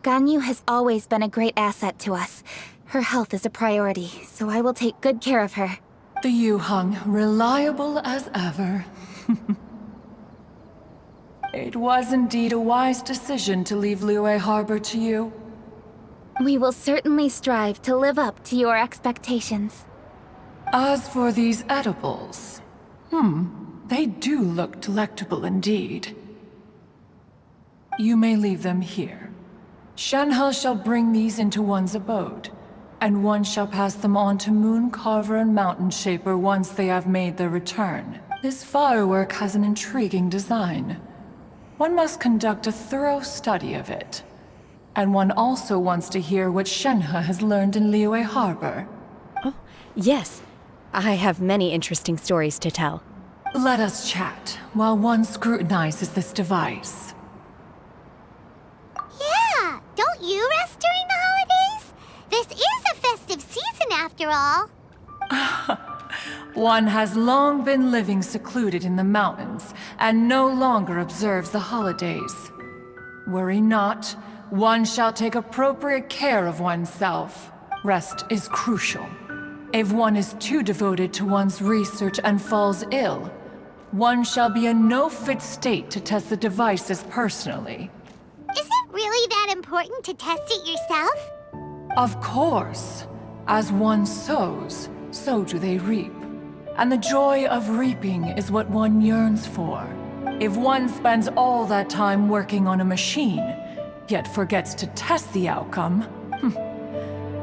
Ganyu has always been a great asset to us. Her health is a priority, so I will take good care of her. The Yuhang, reliable as ever. It was indeed a wise decision to leave Liyue Harbor to you. We will certainly strive to live up to your expectations. As for these edibles, they do look delectable indeed. You may leave them here. Shenhe shall bring these into one's abode, and one shall pass them on to Moon Carver and Mountain Shaper once they have made their return. This firework has an intriguing design. One must conduct a thorough study of it. And one also wants to hear what Shenhe has learned in Liyue Harbor. Oh, yes. I have many interesting stories to tell. Let us chat while one scrutinizes this device. Yeah, don't you rest during the holidays? This is a festive season after all. One has long been living secluded in the mountains and no longer observes the holidays. Worry not, one shall take appropriate care of oneself. Rest is crucial. If one is too devoted to one's research and falls ill, one shall be in no fit state to test the devices personally. Is it really that important to test it yourself? Of course. As one sows, so do they reap. And the joy of reaping is what one yearns for. If one spends all that time working on a machine, yet forgets to test the outcome,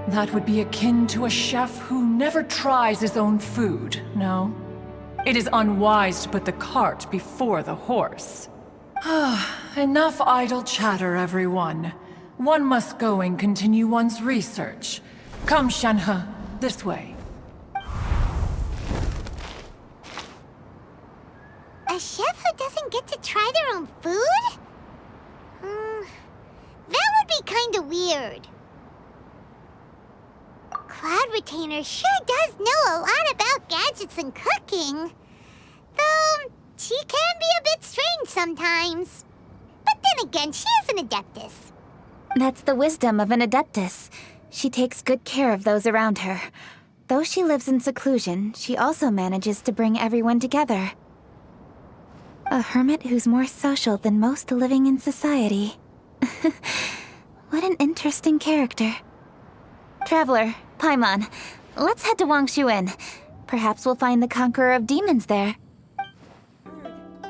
that would be akin to a chef who never tries his own food, no? It is unwise to put the cart before the horse. Enough idle chatter, everyone. One must go and continue one's research. Come, Shenhe, this way. A chef who doesn't get to try their own food? That would be kinda weird. Cloud Retainer sure does know a lot about gadgets and cooking. Though, she can be a bit strange sometimes. But then again, she is an Adeptus. That's the wisdom of an Adeptus. She takes good care of those around her. Though she lives in seclusion, she also manages to bring everyone together. A hermit who's more social than most living in society. What an interesting character. Traveler, Paimon, let's head to Wangshuin. Perhaps we'll find the Conqueror of Demons there.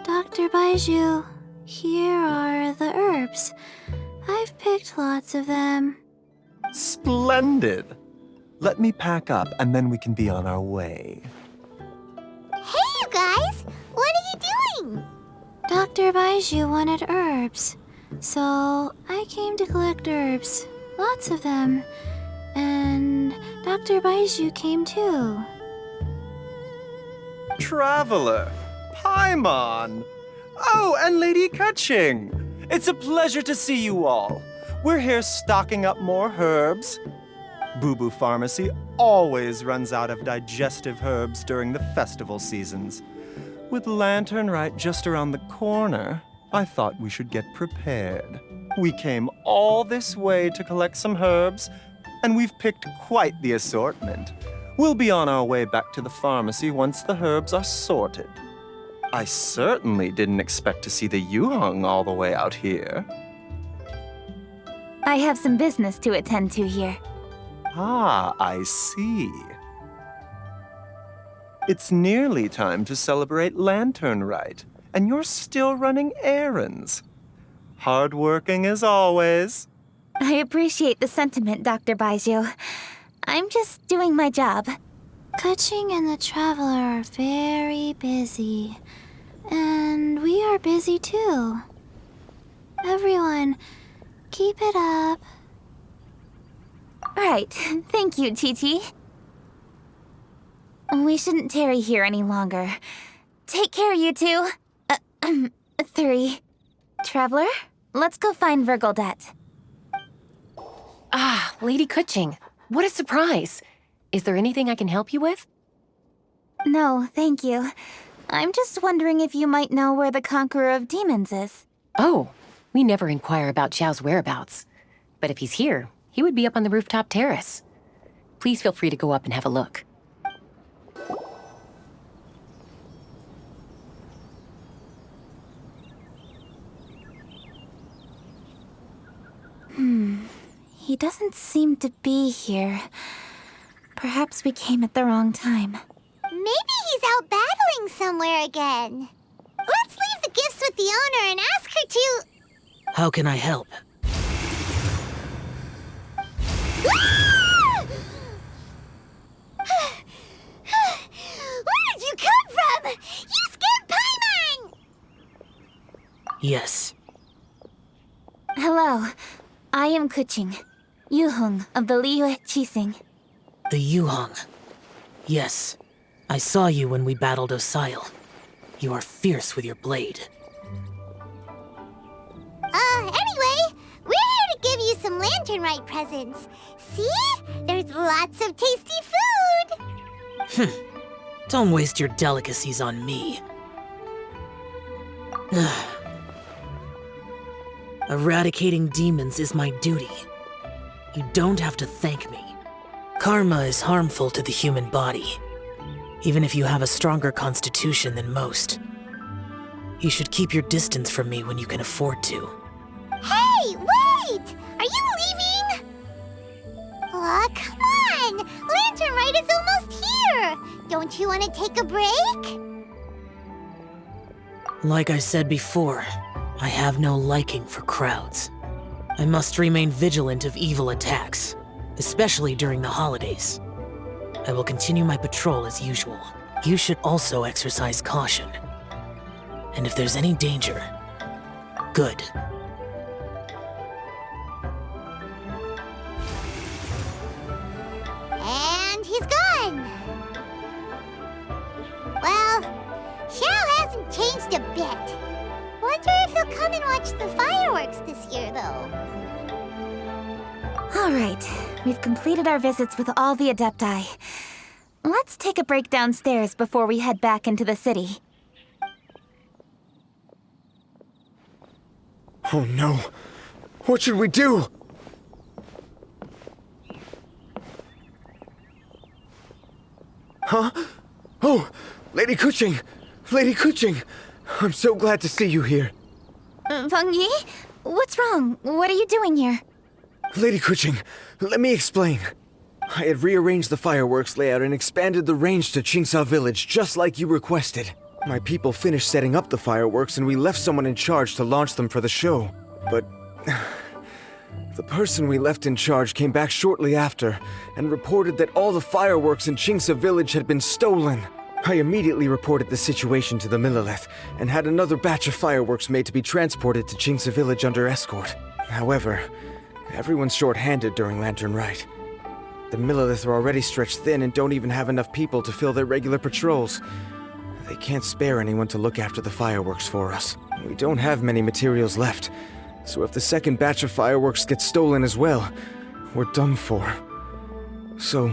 Dr. Baizhu, here are the herbs. I've picked lots of them. Splendid! Let me pack up and then we can be on our way. Hey, you guys! What are you doing? Dr. Baizhu wanted herbs, so I came to collect herbs. Lots of them. And Dr. Baizhu came too. Traveler! Paimon! Oh, and Lady Kaching! It's a pleasure to see you all. We're here stocking up more herbs. Boo Boo Pharmacy always runs out of digestive herbs during the festival seasons. With Lantern Rite just around the corner, I thought we should get prepared. We came all this way to collect some herbs, and we've picked quite the assortment. We'll be on our way back to the pharmacy once the herbs are sorted. I certainly didn't expect to see the Yuhang all the way out here. I have some business to attend to here. Ah, I see. It's nearly time to celebrate Lantern Rite, and you're still running errands. Hardworking as always. I appreciate the sentiment, Dr. Baizhu. I'm just doing my job. Kaching and the Traveler are very busy. And we are busy too. Everyone, keep it up. Right. Thank you, Chi-Chi. We shouldn't tarry here any longer. Take care, you two. 3. Traveler, let's go find Virgoldet. Ah, Lady Kuching. What a surprise. Is there anything I can help you with? No, thank you. I'm just wondering if you might know where the Conqueror of Demons is. Oh, we never inquire about Xiao's whereabouts. But if he's here, he would be up on the rooftop terrace. Please feel free to go up and have a look. He doesn't seem to be here. Perhaps we came at the wrong time. Maybe he's out battling somewhere again. Let's leave the gifts with the owner and ask her to... How can I help? Where did you come from? You scared Paimon! Yes. Hello. I am Kuching, Yuhong of the Liyue Chising. The Yuhong. Yes. I saw you when we battled Osile. You are fierce with your blade. Anyway, we're here to give you some Lantern Rite presents. See? There's lots of tasty food! Don't waste your delicacies on me. Eradicating demons is my duty. You don't have to thank me. Karma is harmful to the human body, even if you have a stronger constitution than most. You should keep your distance from me when you can afford to. Hey, wait! Are you leaving? Aw, come on! Lantern Rite is almost here! Don't you want to take a break? Like I said before, I have no liking for crowds. I must remain vigilant of evil attacks, especially during the holidays. I will continue my patrol as usual. You should also exercise caution. And if there's any danger, good. And he's gone! Well, Xiao hasn't changed a bit. Wonder if he'll come and watch the fireworks this year, though. All right, we've completed our visits with all the Adepti. Let's take a break downstairs before we head back into the city. Oh no. What should we do? Huh? Oh, Lady Kuching! Lady Kuching! I'm so glad to see you here. Feng Yi? What's wrong? What are you doing here? Lady Kuching, let me explain. I had rearranged the fireworks layout and expanded the range to Qingsa Village just like you requested. My people finished setting up the fireworks and we left someone in charge to launch them for the show. But the person we left in charge came back shortly after and reported that all the fireworks in Qingsa Village had been stolen. I immediately reported the situation to the Millelith and had another batch of fireworks made to be transported to Qingsa Village under escort. However, everyone's short-handed during Lantern Rite. The Millelith are already stretched thin and don't even have enough people to fill their regular patrols. They can't spare anyone to look after the fireworks for us. We don't have many materials left, so if the second batch of fireworks gets stolen as well, we're done for. So,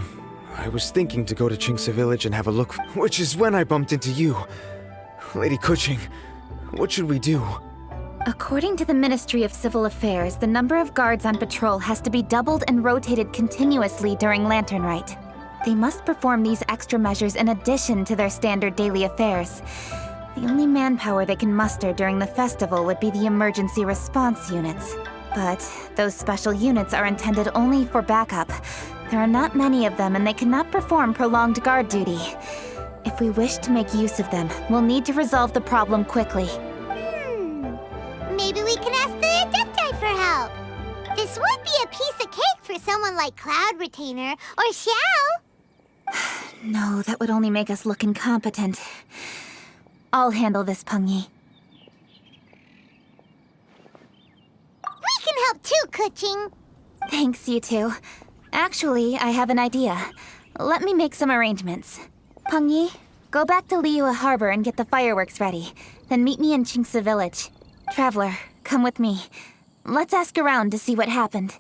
I was thinking to go to Qingsa Village and have a look, which is when I bumped into you. Lady Kuching, what should we do? According to the Ministry of Civil Affairs, the number of guards on patrol has to be doubled and rotated continuously during Lantern Rite. They must perform these extra measures in addition to their standard daily affairs. The only manpower they can muster during the festival would be the emergency response units. But those special units are intended only for backup. There are not many of them and they cannot perform prolonged guard duty. If we wish to make use of them, we'll need to resolve the problem quickly. Maybe we can ask the Adepti for help. This would be a piece of cake for someone like Cloud Retainer or Xiao. No, that would only make us look incompetent. I'll handle this, Peng Yi. We can help too, Kuching. Thanks, you two. Actually, I have an idea. Let me make some arrangements. Peng Yi, go back to Liyue Harbor and get the fireworks ready. Then meet me in Qingsa Village. Traveler, come with me. Let's ask around to see what happened.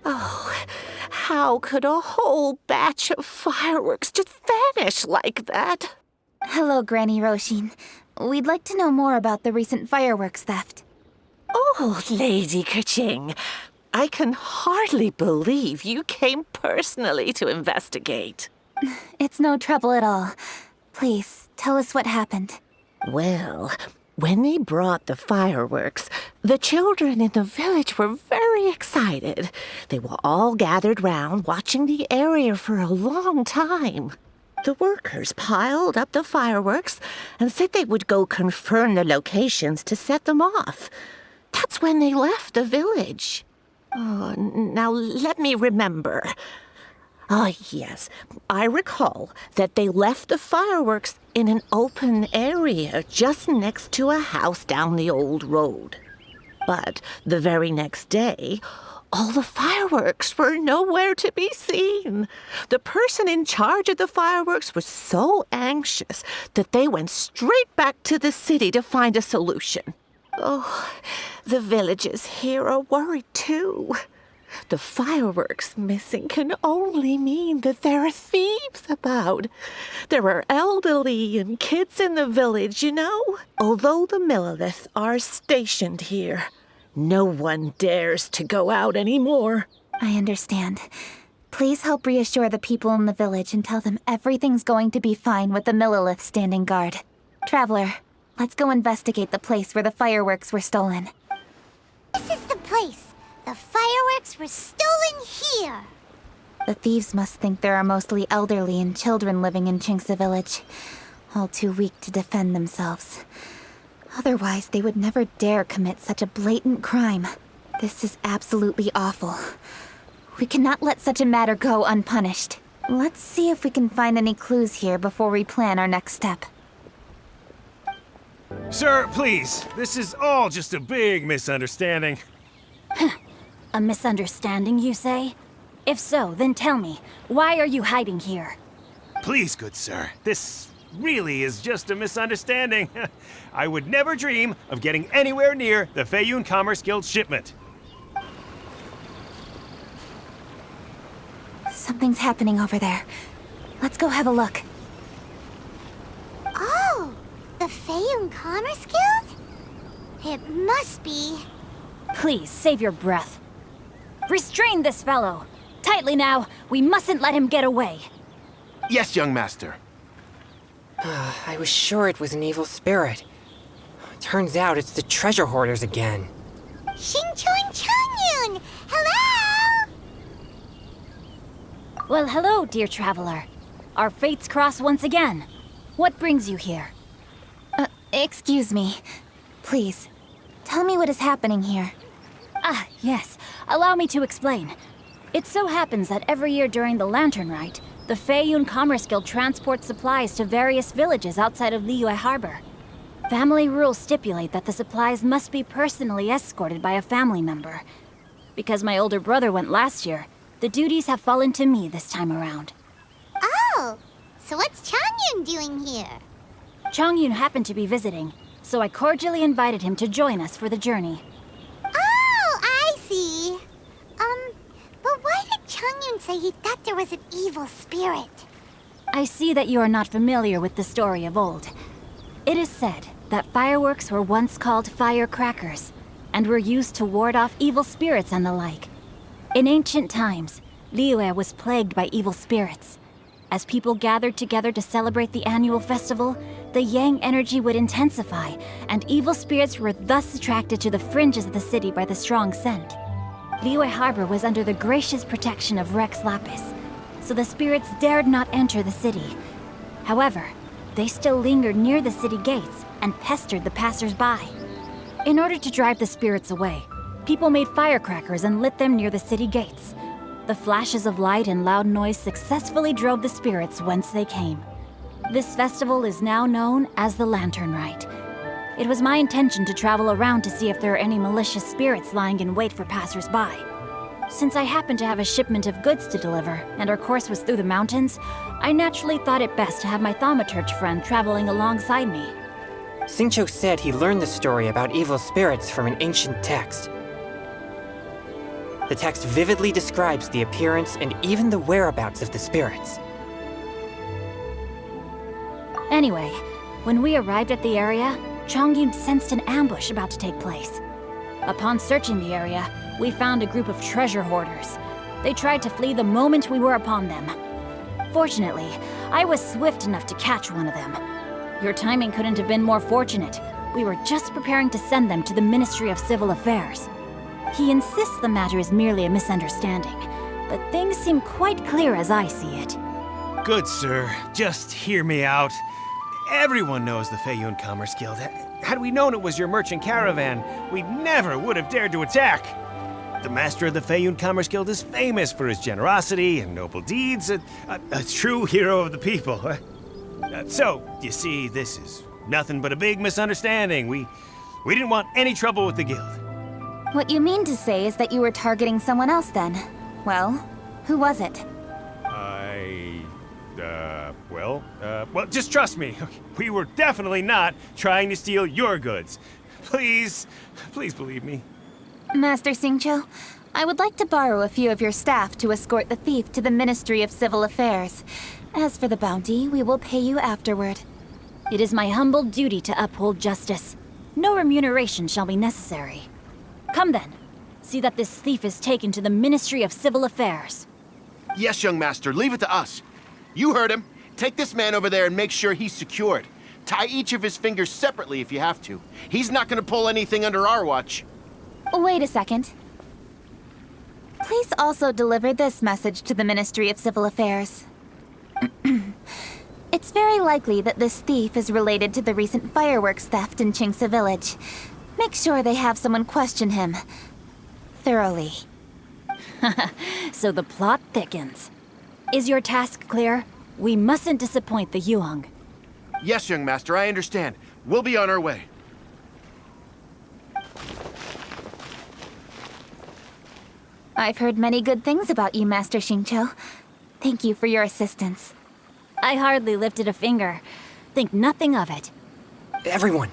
Oh, How could a whole batch of fireworks just vanish like that? Hello, Granny Roshin. We'd like to know more about the recent fireworks theft. Oh, Lady Kaching, I can hardly believe you came personally to investigate. It's no trouble at all. Please, tell us what happened. Well, when they brought the fireworks, the children in the village were very excited. They were all gathered round, watching the area for a long time. The workers piled up the fireworks and said they would go confirm the locations to set them off. That's when they left the village. Oh, now let me remember. Ah, yes, I recall that they left the fireworks in an open area just next to a house down the old road. But the very next day, all the fireworks were nowhere to be seen. The person in charge of the fireworks was so anxious that they went straight back to the city to find a solution. Oh, the villagers here are worried too. The fireworks missing can only mean that there are thieves about. There are elderly and kids in the village, you know. Although the Milliliths are stationed here, no one dares to go out anymore. I understand. Please help reassure the people in the village and tell them everything's going to be fine with the Millilith standing guard. Traveler, let's go investigate the place where the fireworks were stolen. This is the place. The fireworks were stolen here. The thieves must think there are mostly elderly and children living in Chinksa village, all too weak to defend themselves. Otherwise, they would never dare commit such a blatant crime. This is absolutely awful. We cannot let such a matter go unpunished. Let's see if we can find any clues here before we plan our next step. Sir, please. This is all just a big misunderstanding. A misunderstanding, you say? If so, then tell me, why are you hiding here? Please, good sir. This really is just a misunderstanding. I would never dream of getting anywhere near the Feiyun Commerce Guild shipment. Something's happening over there. Let's go have a look. Oh, the Feiyun Commerce Guild? It must be. Please, save your breath. Restrain this fellow! Tightly now, we mustn't let him get away. Yes, young master. I was sure it was an evil spirit. Turns out it's the treasure hoarders again. Xingqiu and Changyun! Hello! Well, hello, dear traveler. Our fates cross once again. What brings you here? Excuse me. Please, tell me what is happening here. Ah, yes. Allow me to explain. It so happens that every year during the Lantern Rite, the Feiyun Commerce Guild transports supplies to various villages outside of Liyue Harbor. Family rules stipulate that the supplies must be personally escorted by a family member. Because my older brother went last year, the duties have fallen to me this time around. Oh, so what's Changyun doing here? Changyun happened to be visiting, so I cordially invited him to join us for the journey. Oh, I see. But why did Changyun say he thought there was an evil spirit? I see that you are not familiar with the story of old. It is said that fireworks were once called firecrackers, and were used to ward off evil spirits and the like. In ancient times, Liyue was plagued by evil spirits. As people gathered together to celebrate the annual festival, the yang energy would intensify, and evil spirits were thus attracted to the fringes of the city by the strong scent. Liyue Harbor was under the gracious protection of Rex Lapis, so the spirits dared not enter the city. However, they still lingered near the city gates and pestered the passers-by. In order to drive the spirits away, people made firecrackers and lit them near the city gates. The flashes of light and loud noise successfully drove the spirits whence they came. This festival is now known as the Lantern Rite. It was my intention to travel around to see if there are any malicious spirits lying in wait for passers-by. Since I happened to have a shipment of goods to deliver, and our course was through the mountains, I naturally thought it best to have my thaumaturge friend traveling alongside me. Xingqiu said he learned the story about evil spirits from an ancient text. The text vividly describes the appearance and even the whereabouts of the spirits. Anyway, when we arrived at the area, Chongyun sensed an ambush about to take place. Upon searching the area, we found a group of treasure hoarders. They tried to flee the moment we were upon them. Fortunately, I was swift enough to catch one of them. Your timing couldn't have been more fortunate. We were just preparing to send them to the Ministry of Civil Affairs. He insists the matter is merely a misunderstanding, but things seem quite clear as I see it. Good, sir. Just hear me out. Everyone knows the Feiyun Commerce Guild. Had we known it was your merchant caravan, we never would have dared to attack. The master of the Feiyun Commerce Guild is famous for his generosity and noble deeds, a true hero of the people. So, you see, this is nothing but a big misunderstanding. We didn't want any trouble with the guild. What you mean to say is that you were targeting someone else then? Well, who was it? Well, just trust me. We were definitely not trying to steal your goods. Please believe me. Master Xingqiu, I would like to borrow a few of your staff to escort the thief to the Ministry of Civil Affairs. As for the bounty, we will pay you afterward. It is my humble duty to uphold justice. No remuneration shall be necessary. Come then, see that this thief is taken to the Ministry of Civil Affairs. Yes, young master, leave it to us. You heard him. Take this man over there and make sure he's secured. Tie each of his fingers separately if you have to. He's not gonna pull anything under our watch. Wait a second. Please also deliver this message to the Ministry of Civil Affairs. It's very likely that this thief is related to the recent fireworks theft in Qingce Village. Make sure they have someone question him thoroughly. So the plot thickens. Is your task clear? We mustn't disappoint the Yuang. Yes, young master, I understand. We'll be on our way. I've heard many good things about you, Master Xingqiu. Thank you for your assistance. I hardly lifted a finger. Think nothing of it. Everyone,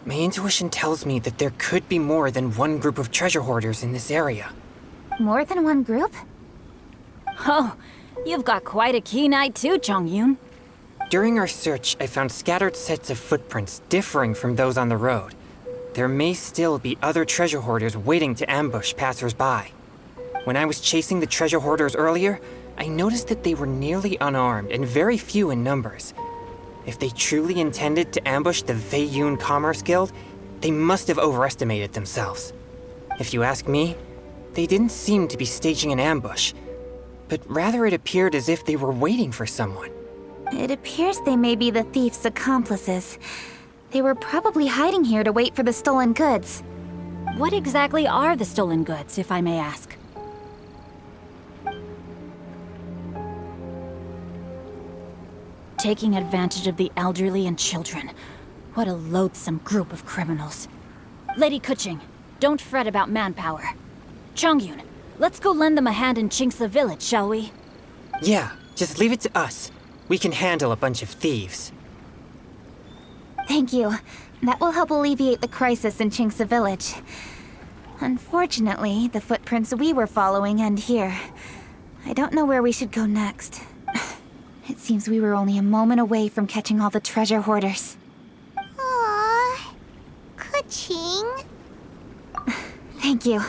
my intuition tells me that there could be more than one group of treasure hoarders in this area. More than one group? Oh, you've got quite a keen eye too, Chongyun. During our search, I found scattered sets of footprints differing from those on the road. There may still be other treasure hoarders waiting to ambush passers-by. When I was chasing the treasure hoarders earlier, I noticed that they were nearly unarmed and very few in numbers. If they truly intended to ambush the Feiyun Commerce Guild, they must have overestimated themselves. If you ask me, they didn't seem to be staging an ambush, but rather it appeared as if they were waiting for someone. It appears they may be the thief's accomplices. They were probably hiding here to wait for the stolen goods. What exactly are the stolen goods, if I may ask? Taking advantage of the elderly and children. What a loathsome group of criminals. Lady Kuching, don't fret about manpower. Chongyun, let's go lend them a hand in Qingce Village, shall we? Yeah, just leave it to us. We can handle a bunch of thieves. Thank you. That will help alleviate the crisis in Qingce Village. Unfortunately, the footprints we were following end here. I don't know where we should go next. It seems we were only a moment away from catching all the treasure hoarders. Aww. Kuching. Thank you.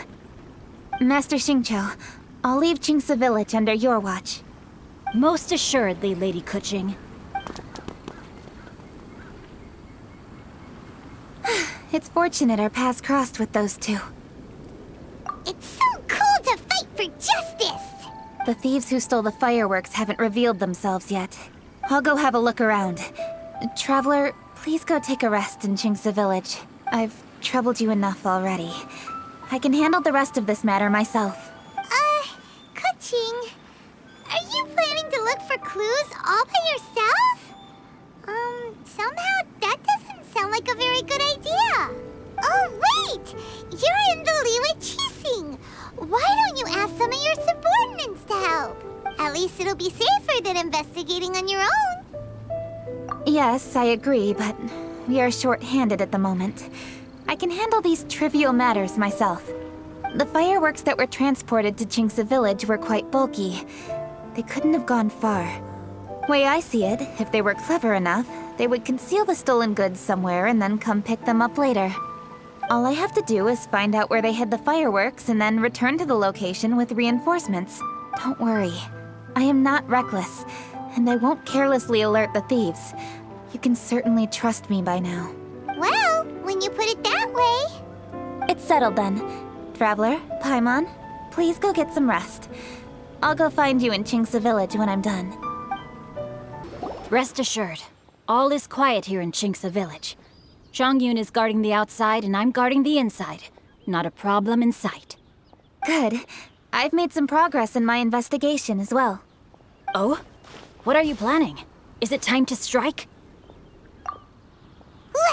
Master Xingqiu, I'll leave Qingce Village under your watch. Most assuredly, Lady Kuching. It's fortunate our paths crossed with those two. It's so cool to fight for justice! The thieves who stole the fireworks haven't revealed themselves yet. I'll go have a look around. Traveler, please go take a rest in Qingce Village. I've troubled you enough already. I can handle the rest of this matter myself. Kuching, are you planning to look for clues all by yourself? Somehow that doesn't sound like a very good idea. Oh, wait! You're in the Liwei Qixing. Why don't you ask some of your subordinates to help? At least it'll be safer than investigating on your own. Yes, I agree, but we are short-handed at the moment. I can handle these trivial matters myself. The fireworks that were transported to Chinksa village were quite bulky. They couldn't have gone far. Way I see it, if they were clever enough, they would conceal the stolen goods somewhere and then come pick them up later. All I have to do is find out where they hid the fireworks and then return to the location with reinforcements. Don't worry. I am not reckless, and I won't carelessly alert the thieves. You can certainly trust me by now. Well, when you put it that way. It's settled then. Traveler, Paimon, please go get some rest. I'll go find you in Chinksa village when I'm done. Rest assured, all is quiet here in Chinksa village. Zhongyun is guarding the outside and I'm guarding the inside. Not a problem in sight. Good. I've made some progress in my investigation as well. Oh? What are you planning? Is it time to strike?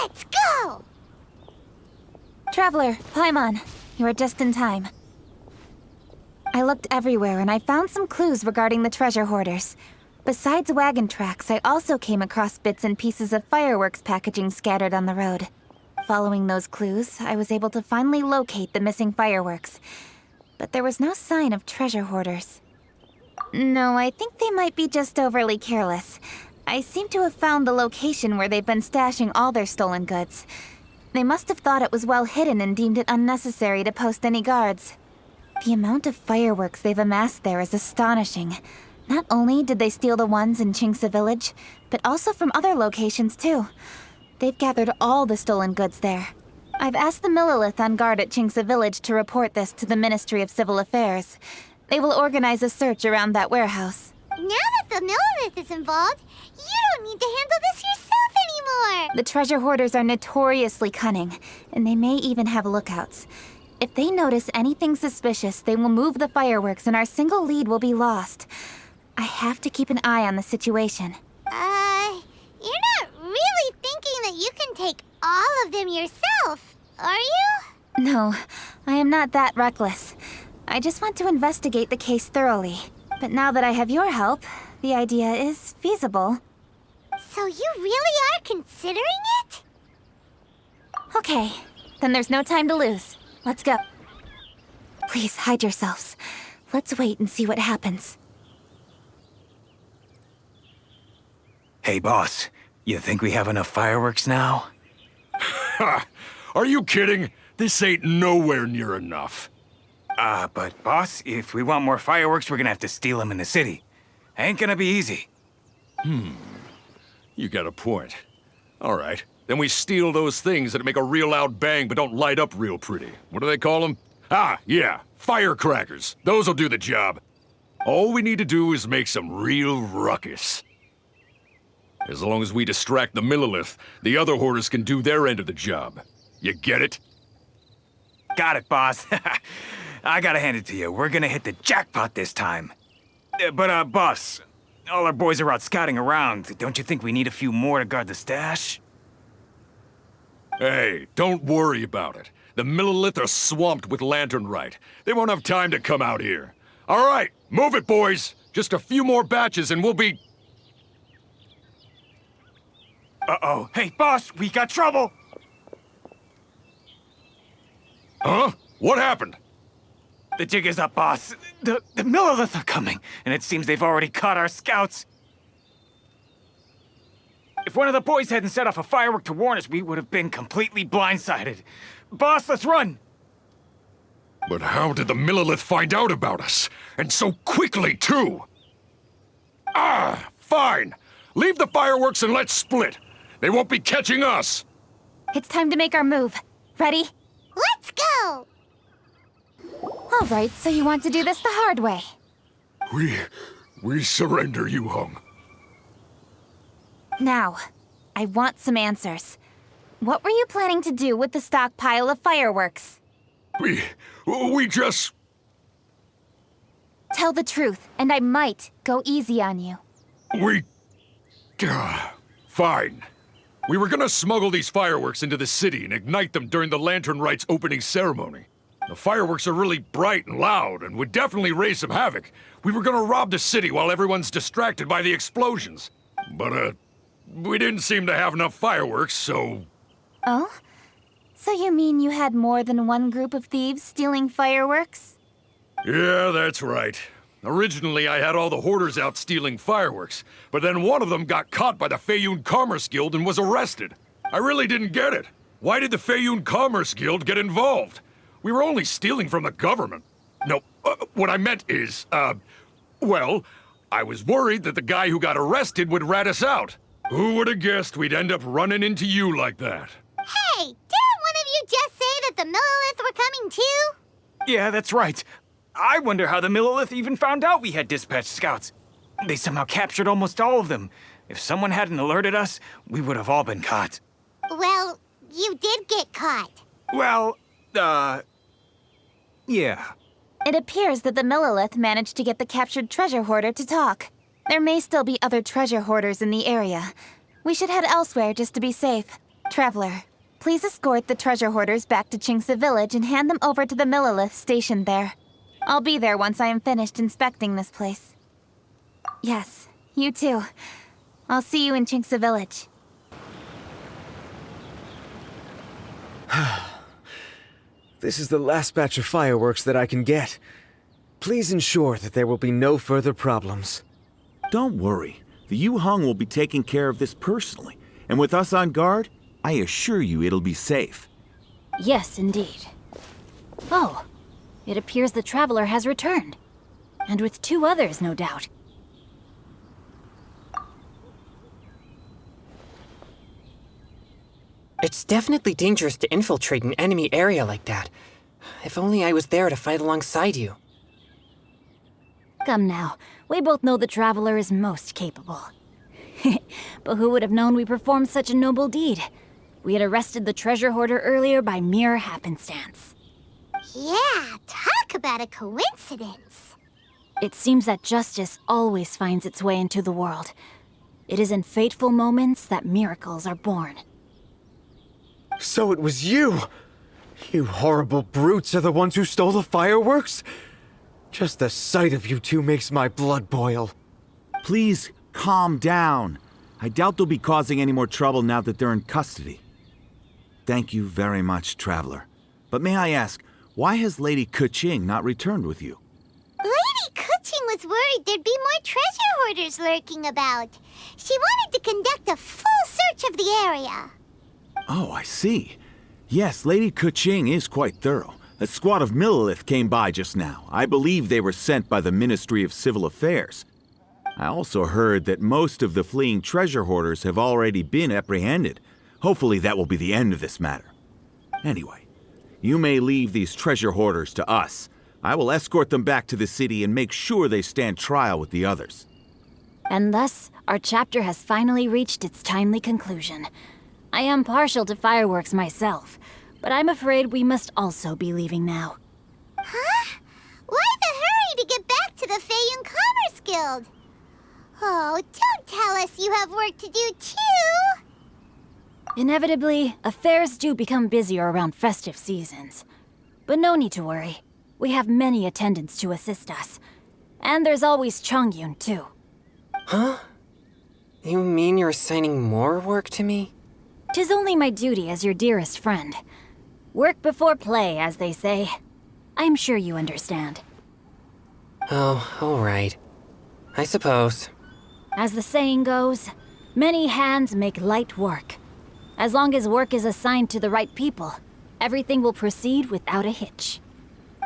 Let's go! Traveler, Paimon, you are just in time. I looked everywhere and I found some clues regarding the treasure hoarders. Besides wagon tracks, I also came across bits and pieces of fireworks packaging scattered on the road. Following those clues, I was able to finally locate the missing fireworks. But there was no sign of treasure hoarders. No, I think they might be just overly careless. I seem to have found the location where they've been stashing all their stolen goods. They must have thought it was well hidden and deemed it unnecessary to post any guards. The amount of fireworks they've amassed there is astonishing. Not only did they steal the ones in Chinksa village, but also from other locations too. They've gathered all the stolen goods there. I've asked the Millilith on guard at Chinksa village to report this to the Ministry of Civil Affairs. They will organize a search around that warehouse. Now that the Millilith is involved, you don't need to handle this yourself anymore! The treasure hoarders are notoriously cunning, and they may even have lookouts. If they notice anything suspicious, they will move the fireworks and our single lead will be lost. I have to keep an eye on the situation. You're not really thinking that you can take all of them yourself, are you? No, I am not that reckless. I just want to investigate the case thoroughly. But now that I have your help, the idea is feasible. So you really are considering it? Okay, then there's no time to lose. Let's go. Please hide yourselves. Let's wait and see what happens. Hey, boss. You think we have enough fireworks now? Ha! Are you kidding? This ain't nowhere near enough. But boss, if we want more fireworks, we're gonna have to steal them in the city. Ain't gonna be easy. You got a point. All right. Then we steal those things that make a real loud bang but don't light up real pretty. What do they call them? Yeah, firecrackers. Those'll do the job. All we need to do is make some real ruckus. As long as we distract the Millilith, the other hoarders can do their end of the job. You get it? Got it, boss. I gotta hand it to you. We're gonna hit the jackpot this time. But, boss, all our boys are out scouting around. Don't you think we need a few more to guard the stash? Hey, don't worry about it. The Millilith are swamped with lantern Rite. They won't have time to come out here. All right, move it, boys. Just a few more batches and we'll be... Uh-oh. Hey, boss, we got trouble! Huh? What happened? The jig is up, boss. The Millilith are coming, and it seems they've already caught our scouts. If one of the boys hadn't set off a firework to warn us, we would have been completely blindsided. Boss, let's run! But how did the Millilith find out about us? And so quickly, too? Fine. Leave the fireworks and let's split. They won't be catching us. It's time to make our move. Ready? Let's go! All right, so you want to do this the hard way. We surrender, Yuhong. Now, I want some answers. What were you planning to do with the stockpile of fireworks? We just... Tell the truth, and I might go easy on you. Fine. We were gonna smuggle these fireworks into the city and ignite them during the Lantern Rite's opening ceremony. The fireworks are really bright and loud and would definitely raise some havoc. We were gonna rob the city while everyone's distracted by the explosions. But, we didn't seem to have enough fireworks, so... Oh? So you mean you had more than one group of thieves stealing fireworks? Yeah, that's right. Originally, I had all the hoarders out stealing fireworks, but then one of them got caught by the Feiyun Commerce Guild and was arrested. I really didn't get it. Why did the Feiyun Commerce Guild get involved? We were only stealing from the government. No, what I meant is, well, I was worried that the guy who got arrested would rat us out. Who would have guessed we'd end up running into you like that? Hey, didn't one of you just say that the Millilith were coming too? Yeah, that's right. I wonder how the Millilith even found out we had dispatched scouts. They somehow captured almost all of them. If someone hadn't alerted us, we would have all been caught. Well, you did get caught. Well, yeah. It appears that the Millilith managed to get the captured treasure hoarder to talk. There may still be other treasure hoarders in the area. We should head elsewhere just to be safe. Traveler, please escort the treasure hoarders back to Chingsa Village and hand them over to the Millilith stationed there. I'll be there once I am finished inspecting this place. Yes, you too. I'll see you in Chingsa Village. This is the last batch of fireworks that I can get. Please ensure that there will be no further problems. Don't worry. The Yu Hong will be taking care of this personally. And with us on guard, I assure you it'll be safe. Yes, indeed. Oh, it appears the Traveler has returned. And with 2 others, no doubt. It's definitely dangerous to infiltrate an enemy area like that. If only I was there to fight alongside you. Come now, we both know the Traveler is most capable. But who would have known we performed such a noble deed? We had arrested the treasure hoarder earlier by mere happenstance. Yeah, talk about a coincidence. It seems that justice always finds its way into the world. It is in fateful moments that miracles are born. So it was you! You horrible brutes are the ones who stole the fireworks? Just the sight of you two makes my blood boil. Please, calm down. I doubt they'll be causing any more trouble now that they're in custody. Thank you very much, Traveler. But may I ask, why has Lady Keqing not returned with you? Lady Keqing was worried there'd be more treasure hoarders lurking about. She wanted to conduct a full search of the area. Oh, I see. Yes, Lady Keqing is quite thorough. A squad of Millilith came by just now. I believe they were sent by the Ministry of Civil Affairs. I also heard that most of the fleeing treasure hoarders have already been apprehended. Hopefully that will be the end of this matter. Anyway, you may leave these treasure hoarders to us. I will escort them back to the city and make sure they stand trial with the others. And thus, our chapter has finally reached its timely conclusion. I am partial to fireworks myself, but I'm afraid we must also be leaving now. Huh? Why the hurry to get back to the Feiyun Commerce Guild? Oh, don't tell us you have work to do too! Inevitably, affairs do become busier around festive seasons. But no need to worry. We have many attendants to assist us. And there's always Chongyun, too. Huh? You mean you're assigning more work to me? 'Tis only my duty as your dearest friend. Work before play, as they say. I'm sure you understand. Oh, all right. I suppose. As the saying goes, many hands make light work. As long as work is assigned to the right people, everything will proceed without a hitch.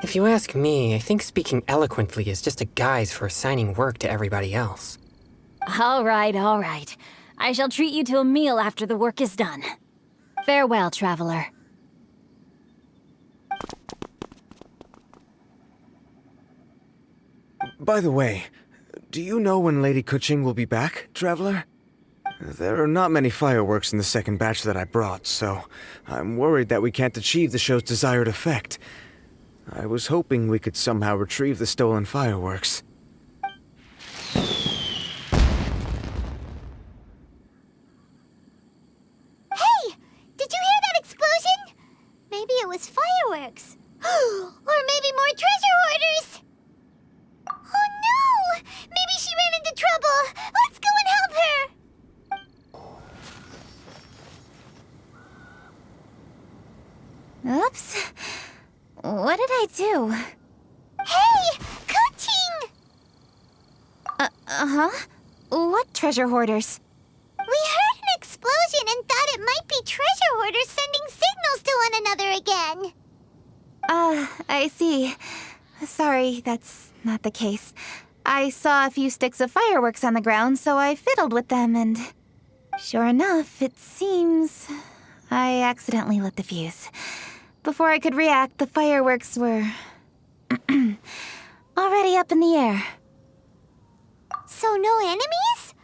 If you ask me, I think speaking eloquently is just a guise for assigning work to everybody else. All right, all right. I shall treat you to a meal after the work is done. Farewell, traveler. By the way, do you know when Lady Keqing will be back, Traveler? There are not many fireworks in the second batch that I brought, so I'm worried that we can't achieve the show's desired effect. I was hoping we could somehow retrieve the stolen fireworks. Hey! Did you hear that explosion? Maybe it was fireworks. Or maybe more treasure hoarders! Oh no! Maybe she ran into trouble! Let's go and help her! do. Hey! Kuching! Uh-huh? What treasure hoarders? We heard an explosion and thought it might be treasure hoarders sending signals to one another again. I see. Sorry, that's not the case. I saw a few sticks of fireworks on the ground, so I fiddled with them, and sure enough, it seems I accidentally lit the fuse. Before I could react, the fireworks were already up in the air. So no enemies?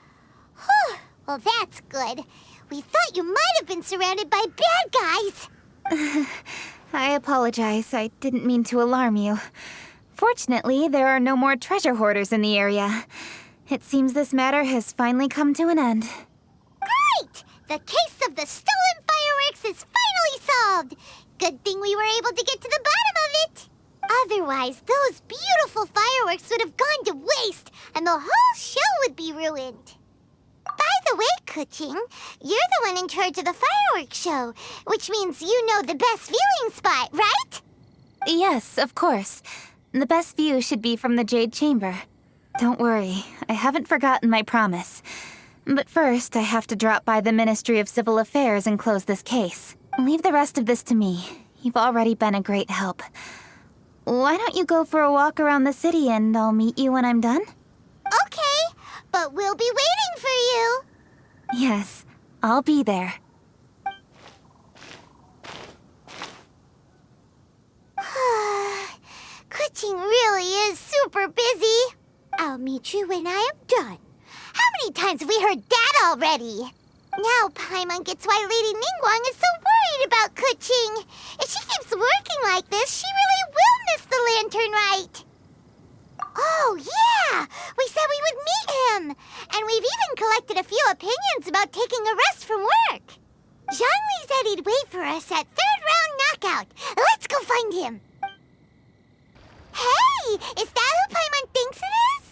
Whew, well that's good. We thought you might have been surrounded by bad guys. I apologize. I didn't mean to alarm you. Fortunately, there are no more treasure hoarders in the area. It seems this matter has finally come to an end. Great! The case of the stolen fireworks is finally solved. Good thing we were able to get to the bottom of it. Otherwise, those beautiful fireworks would have gone to waste, and the whole show would be ruined. By the way, Kuching, you're the one in charge of the fireworks show, which means you know the best viewing spot, right? Yes, of course. The best view should be from the Jade Chamber. Don't worry, I haven't forgotten my promise. But first, I have to drop by the Ministry of Civil Affairs and close this case. Leave the rest of this to me. You've already been a great help. Why don't you go for a walk around the city and I'll meet you when I'm done? Okay, but we'll be waiting for you. Yes, I'll be there. Kuching really is super busy. I'll meet you when I am done. How many times have we heard that already? Now Paimon gets why Lady Ningguang is so worried about Kuching. If she keeps working like this, she really will miss the lantern rite. Oh, yeah! We said we would meet him! And we've even collected a few opinions about taking a rest from work. Zhongli said he'd wait for us at third round knockout. Let's go find him. Hey! Is that who Paimon thinks it is?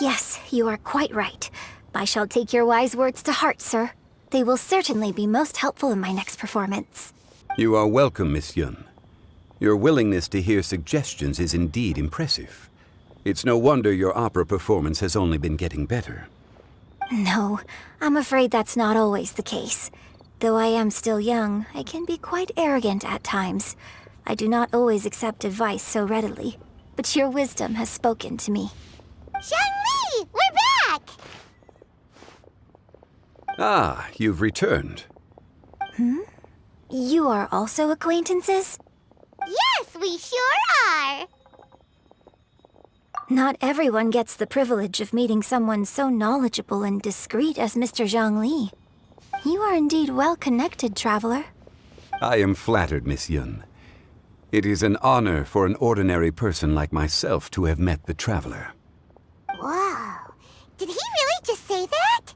Yes, you are quite right. I shall take your wise words to heart, sir. They will certainly be most helpful in my next performance. You are welcome, Miss Yun. Your willingness to hear suggestions is indeed impressive. It's no wonder your opera performance has only been getting better. No, I'm afraid that's not always the case. Though I am still young, I can be quite arrogant at times. I do not always accept advice so readily, but your wisdom has spoken to me. Zhongli! We're back! Ah, you've returned. You are also acquaintances? Yes, we sure are! Not everyone gets the privilege of meeting someone so knowledgeable and discreet as Mr. Zhongli. You are indeed well-connected, traveler. I am flattered, Miss Yun. It is an honor for an ordinary person like myself to have met the traveler. Wow. Did he really just say that?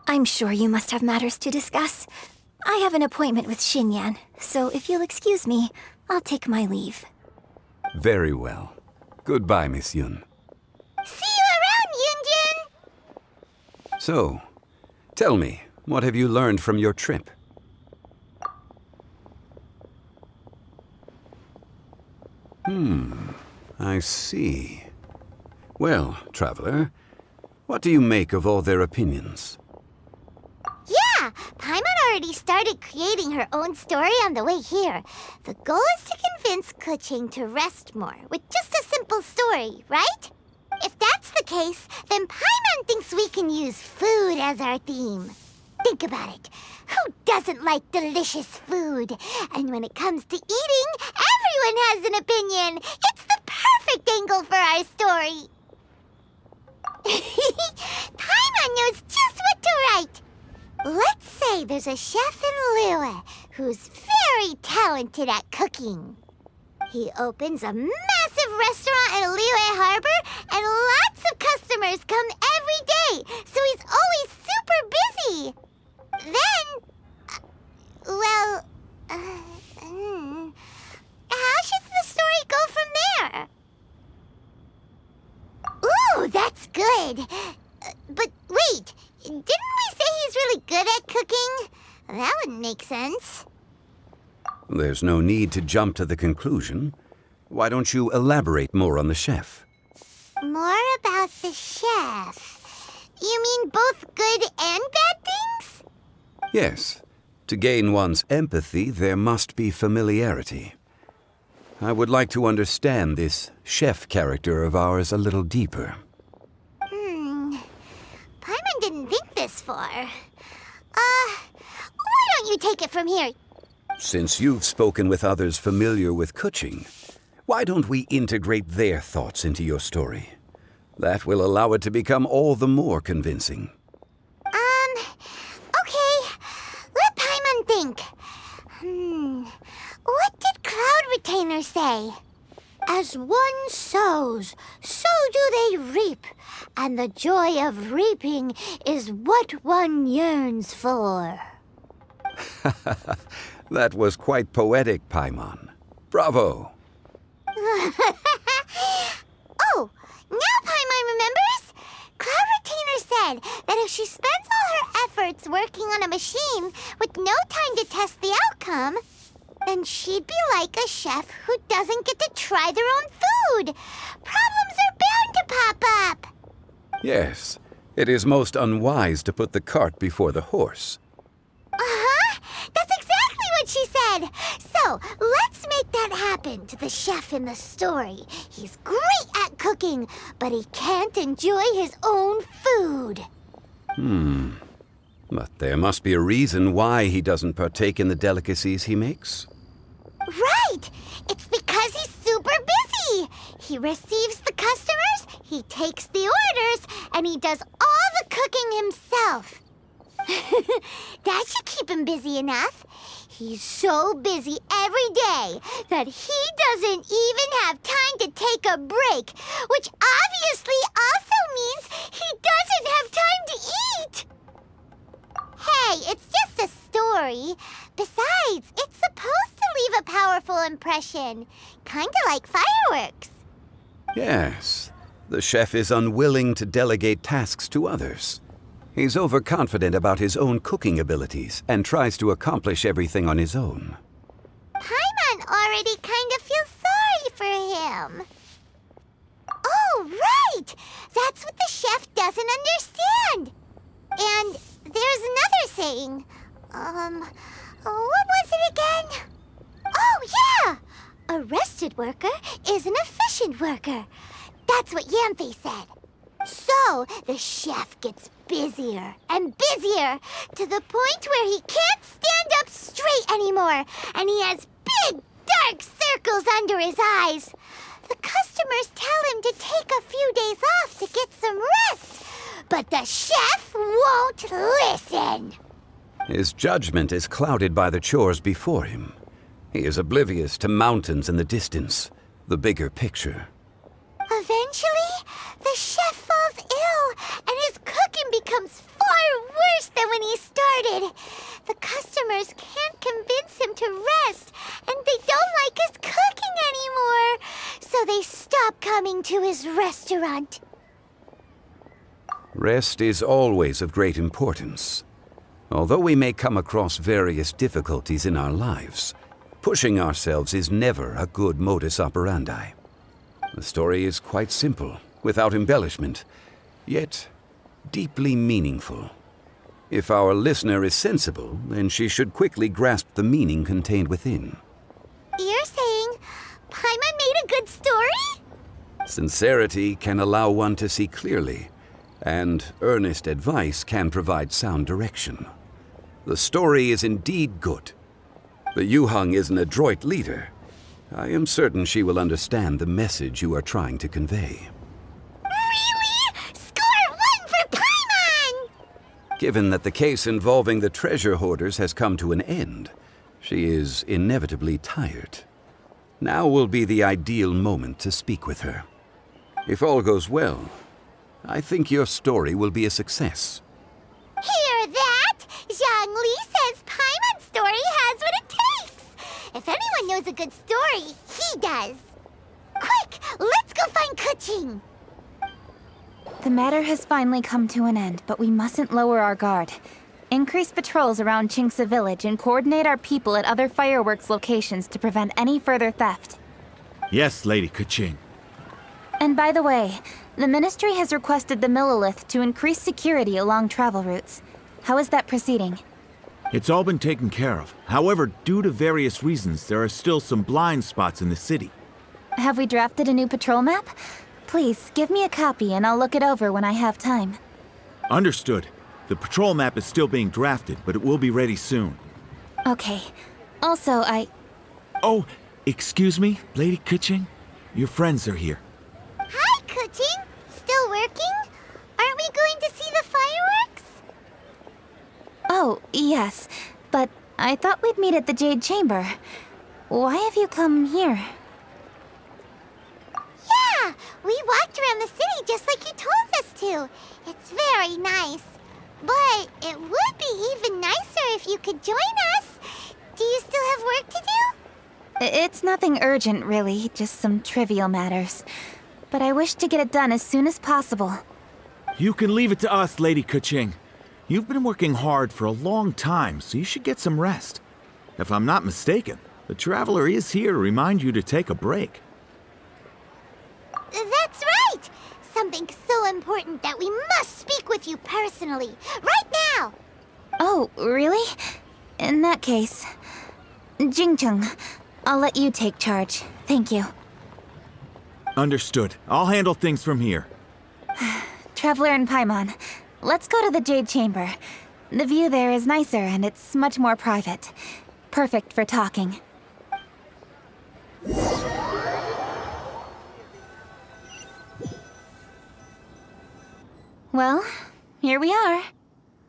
I'm sure you must have matters to discuss. I have an appointment with Xinyan, so if you'll excuse me, I'll take my leave. Very well. Goodbye, Miss Yun. See you around, Yunjin! So, tell me, what have you learned from your trip? I see. Well, traveler, what do you make of all their opinions? Yeah, Paimon already started creating her own story on the way here. The goal is to convince Kuching to rest more with just a simple story, right? If that's the case, then Paimon thinks we can use food as our theme. Think about it. Who doesn't like delicious food? And when it comes to eating, everyone has an opinion. It's the perfect angle for our story. Paimon knows just what to write. Let's say there's a chef in Liyue who's very talented at cooking. He opens a massive restaurant in Liyue Harbor, and lots of customers come every day, so he's always super busy. Then, how should the story go from there? Ooh, that's good. But wait, didn't we say he's really good at cooking? That wouldn't make sense. There's no need to jump to the conclusion. Why don't you elaborate more on the chef? More about the chef. You mean both good and bad things? Yes. To gain one's empathy, there must be familiarity. I would like to understand this chef character of ours a little deeper. Paimon didn't think this far. Why don't you take it from here? Since you've spoken with others familiar with Kuching, why don't we integrate their thoughts into your story? That will allow it to become all the more convincing. Okay. Let Paimon think. What did Cloud Retainer say? As one sows, so do they reap. And the joy of reaping is what one yearns for. That was quite poetic, Paimon. Bravo! Oh, now Paimon remembers? Cloud Retainer said that if she spends all her efforts working on a machine with no time to test the outcome, then she'd be like a chef who doesn't get to try their own food. Problems are bound to pop up. Yes, it is most unwise to put the cart before the horse. That's exactly what she said. So, let's make that happen to the chef in the story. He's great at cooking, but he can't enjoy his own food. But there must be a reason why he doesn't partake in the delicacies he makes. Right! It's because he's super busy. He receives the customers, he takes the orders, and he does all the cooking himself. That should keep him busy enough. He's so busy every day that he doesn't even have time to take a break, which obviously also means he doesn't have time to eat. Hey, it's just a story. Besides, it's supposed to leave a powerful impression. Kinda like fireworks. Yes, the chef is unwilling to delegate tasks to others. He's overconfident about his own cooking abilities and tries to accomplish everything on his own. Paimon already kind of feels sorry for him. Oh, right! That's what the chef doesn't understand. And there's another saying. What was it again? Oh, yeah! A rested worker is an efficient worker. That's what Yamfe said. So, the chef gets busier and busier to the point where he can't stand up straight anymore, and he has big, dark circles under his eyes. The customers tell him to take a few days off to get some rest, but the chef won't listen. His judgment is clouded by the chores before him. He is oblivious to mountains in the distance, the bigger picture. Eventually, the chef falls ill, and his cooking becomes far worse than when he started. The customers can't convince him to rest, and they don't like his cooking anymore, so they stop coming to his restaurant. Rest is always of great importance. Although we may come across various difficulties in our lives, pushing ourselves is never a good modus operandi. The story is quite simple, without embellishment, yet deeply meaningful. If our listener is sensible, then she should quickly grasp the meaning contained within. You're saying Paimon made a good story? Sincerity can allow one to see clearly, and earnest advice can provide sound direction. The story is indeed good. The Yuhang is an adroit leader. I am certain she will understand the message you are trying to convey. Really? Score 1 for Paimon! Given that the case involving the treasure hoarders has come to an end, she is inevitably tired. Now will be the ideal moment to speak with her. If all goes well, I think your story will be a success. Hear that? Zhang Li says Paimon's story has what it takes. If anyone knows a good story, he does. Quick, let's go find Kuching. The matter has finally come to an end, but we mustn't lower our guard. Increase patrols around Chingsa Village and coordinate our people at other fireworks locations to prevent any further theft. Yes, Lady Kuching. And by the way, the Ministry has requested the Millilith to increase security along travel routes. How is that proceeding? It's all been taken care of. However, due to various reasons, there are still some blind spots in the city. Have we drafted a new patrol map? Please, give me a copy and I'll look it over when I have time. Understood. The patrol map is still being drafted, but it will be ready soon. Okay. Also, Oh, excuse me, Lady Kuching? Your friends are here. Hi, Kuching. Still working? Aren't we going to see the fireworks? Oh, yes. But I thought we'd meet at the Jade Chamber. Why have you come here? Yeah, we walked around the city just like you told us to. It's very nice. But it would be even nicer if you could join us. Do you still have work to do? It's nothing urgent, really. Just some trivial matters. But I wish to get it done as soon as possible. You can leave it to us, Lady Kuching. You've been working hard for a long time, so you should get some rest. If I'm not mistaken, the Traveler is here to remind you to take a break. That's right! Something so important that we must speak with you personally, right now! Oh, really? In that case, Jingcheng, I'll let you take charge. Thank you. Understood. I'll handle things from here. Traveler and Paimon, let's go to the Jade Chamber. The view there is nicer and it's much more private. Perfect for talking. Well, here we are.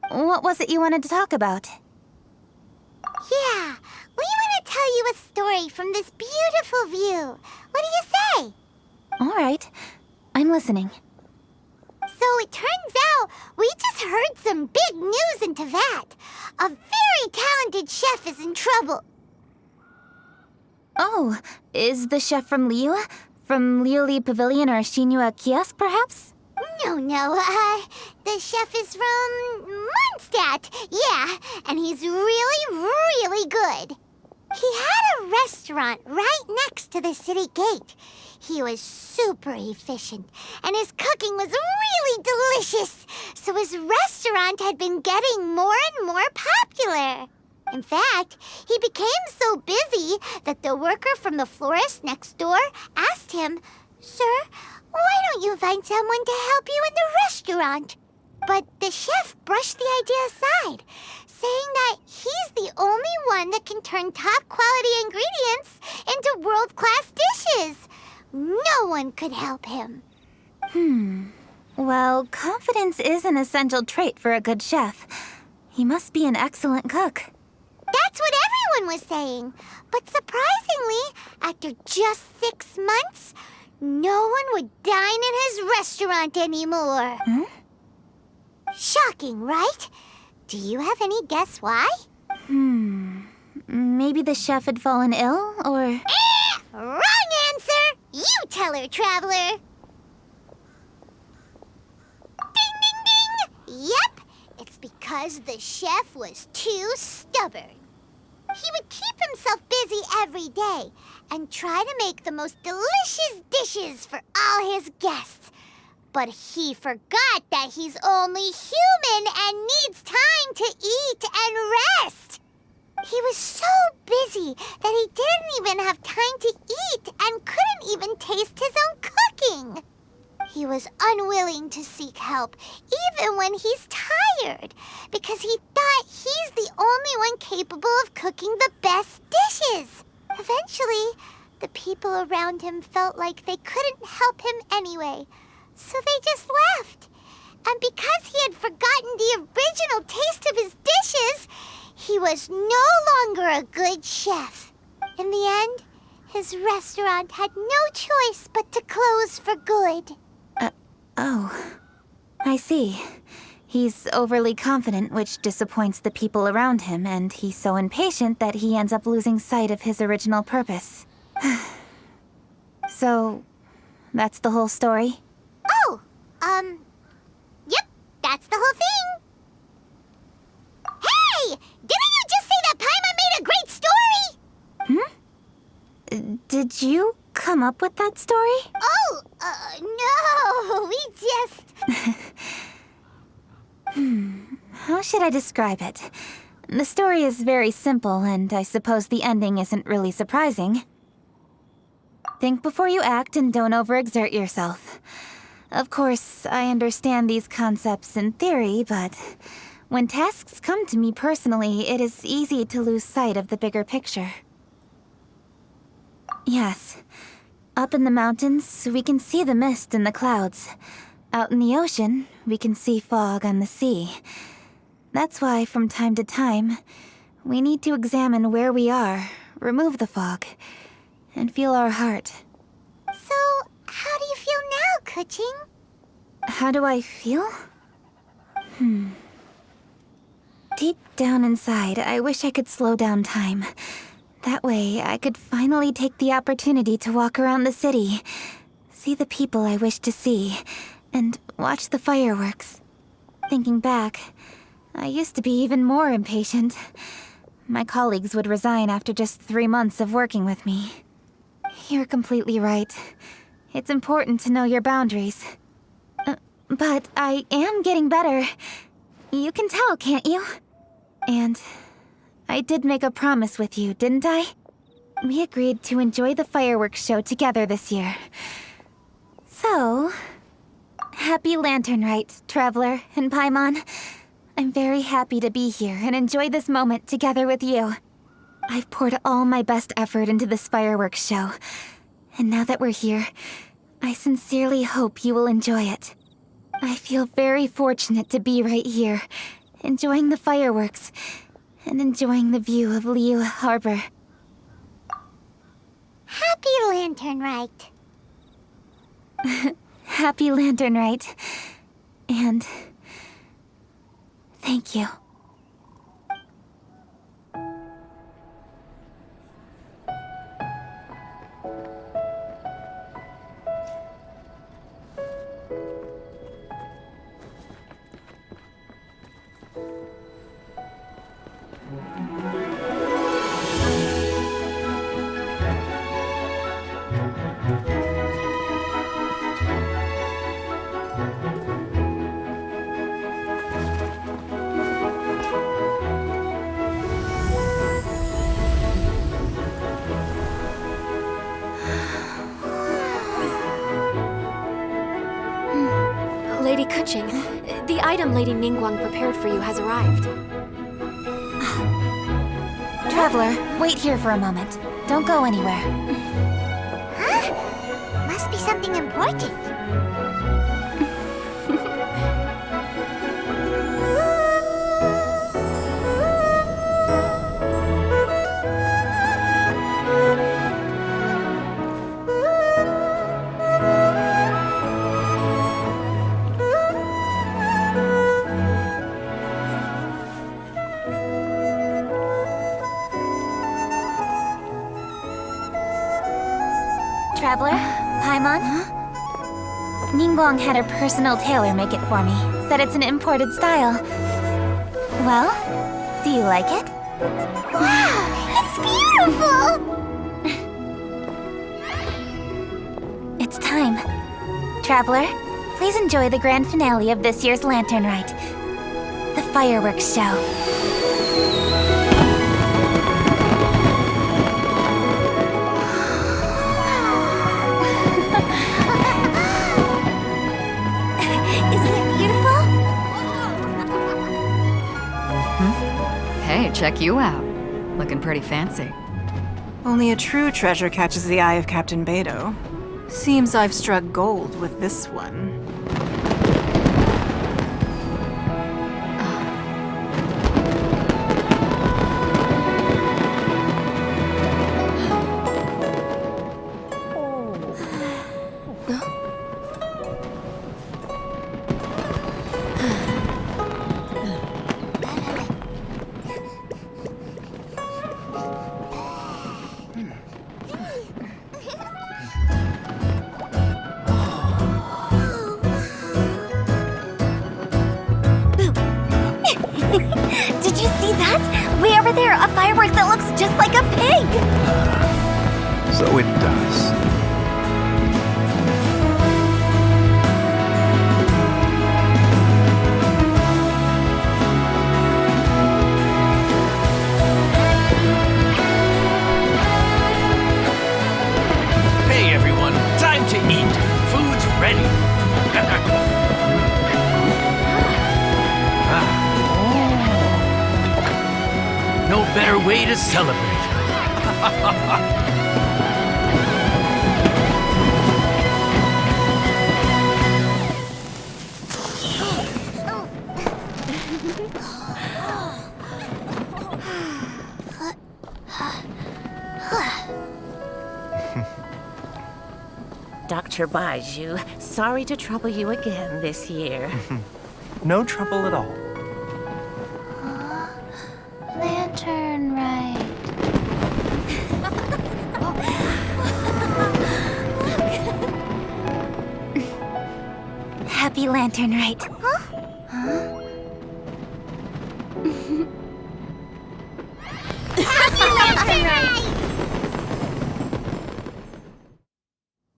What was it you wanted to talk about? Yeah, we want to tell you a story from this beautiful view. What do you say? All right, I'm listening. So it turns out we just heard some big news in Teyvat. A very talented chef is in trouble. Oh, is the chef from Liyue? From Liuli Pavilion or Shinua Kiosk, perhaps? No, the chef is from Mondstadt. Yeah, and he's really good. He had a restaurant right next to the city gate. He was super efficient, and his cooking was really delicious. So his restaurant had been getting more and more popular. In fact, he became so busy that the worker from the florist next door asked him, "Sir, why don't you find someone to help you in the restaurant?" But the chef brushed the idea aside, saying that he's the only one that can turn top-quality ingredients into world-class dishes. No one could help him. Well, confidence is an essential trait for a good chef. He must be an excellent cook. That's what everyone was saying. But surprisingly, after just 6 months, no one would dine in his restaurant anymore. Shocking, right? Do you have any guess why? Maybe the chef had fallen ill, or... Wrong answer! You tell her, Traveler! Ding, ding, ding! Yep, it's because the chef was too stubborn. He would keep himself busy every day and try to make the most delicious dishes for all his guests. But he forgot that he's only human and needs time to eat and rest. He was so busy that he didn't even have time to eat and couldn't even taste his own cooking. He was unwilling to seek help, even when he's tired, because he thought he's the only one capable of cooking the best dishes. Eventually, the people around him felt like they couldn't help him anyway, so they just left. And because he had forgotten the original taste of his dishes, he was no longer a good chef. In the end, his restaurant had no choice but to close for good. Oh, I see. He's overly confident, which disappoints the people around him, and he's so impatient that he ends up losing sight of his original purpose. So, that's the whole story? Oh, yep, that's the whole thing. Did you come up with that story? Oh, no, we just... How should I describe it? The story is very simple, and I suppose the ending isn't really surprising. Think before you act and don't overexert yourself. Of course, I understand these concepts in theory, but when tasks come to me personally, it is easy to lose sight of the bigger picture. Yes. Up in the mountains, we can see the mist in the clouds. Out in the ocean, we can see fog on the sea. That's why, from time to time, we need to examine where we are, remove the fog, and feel our heart. So, how do you feel now, Kuching? How do I feel? Deep down inside, I wish I could slow down time. That way, I could finally take the opportunity to walk around the city, see the people I wish to see, and watch the fireworks. Thinking back, I used to be even more impatient. My colleagues would resign after just 3 months of working with me. You're completely right. It's important to know your boundaries. But I am getting better. You can tell, can't you? And I did make a promise with you, didn't I? We agreed to enjoy the fireworks show together this year. So, happy Lantern Rite, Traveler and Paimon. I'm very happy to be here and enjoy this moment together with you. I've poured all my best effort into this fireworks show. And now that we're here, I sincerely hope you will enjoy it. I feel very fortunate to be right here, enjoying the fireworks, and enjoying the view of Liyue Harbor. Happy Lantern Rite. Happy Lantern Rite. And thank you. Lady Kuching, the item Lady Ningguang prepared for you has arrived. Traveler, wait here for a moment. Don't go anywhere. Huh? Must be something important. Traveler, Paimon? Ningguang had her personal tailor make it for me. Said it's an imported style. Well, do you like it? Wow, it's beautiful! It's time. Traveler, please enjoy the grand finale of this year's Lantern Rite. The fireworks show. Hey, check you out. Looking pretty fancy. Only a true treasure catches the eye of Captain Beidou. Seems I've struck gold with this one. Did you see that? Way over there, a firework that looks just like a pig! So it does. Hey everyone, time to eat. Food's ready. No better way to celebrate. Dr. Baiju, sorry to trouble you again this year. No trouble at all. Lantern Rite. Happy Lantern Rite. Huh?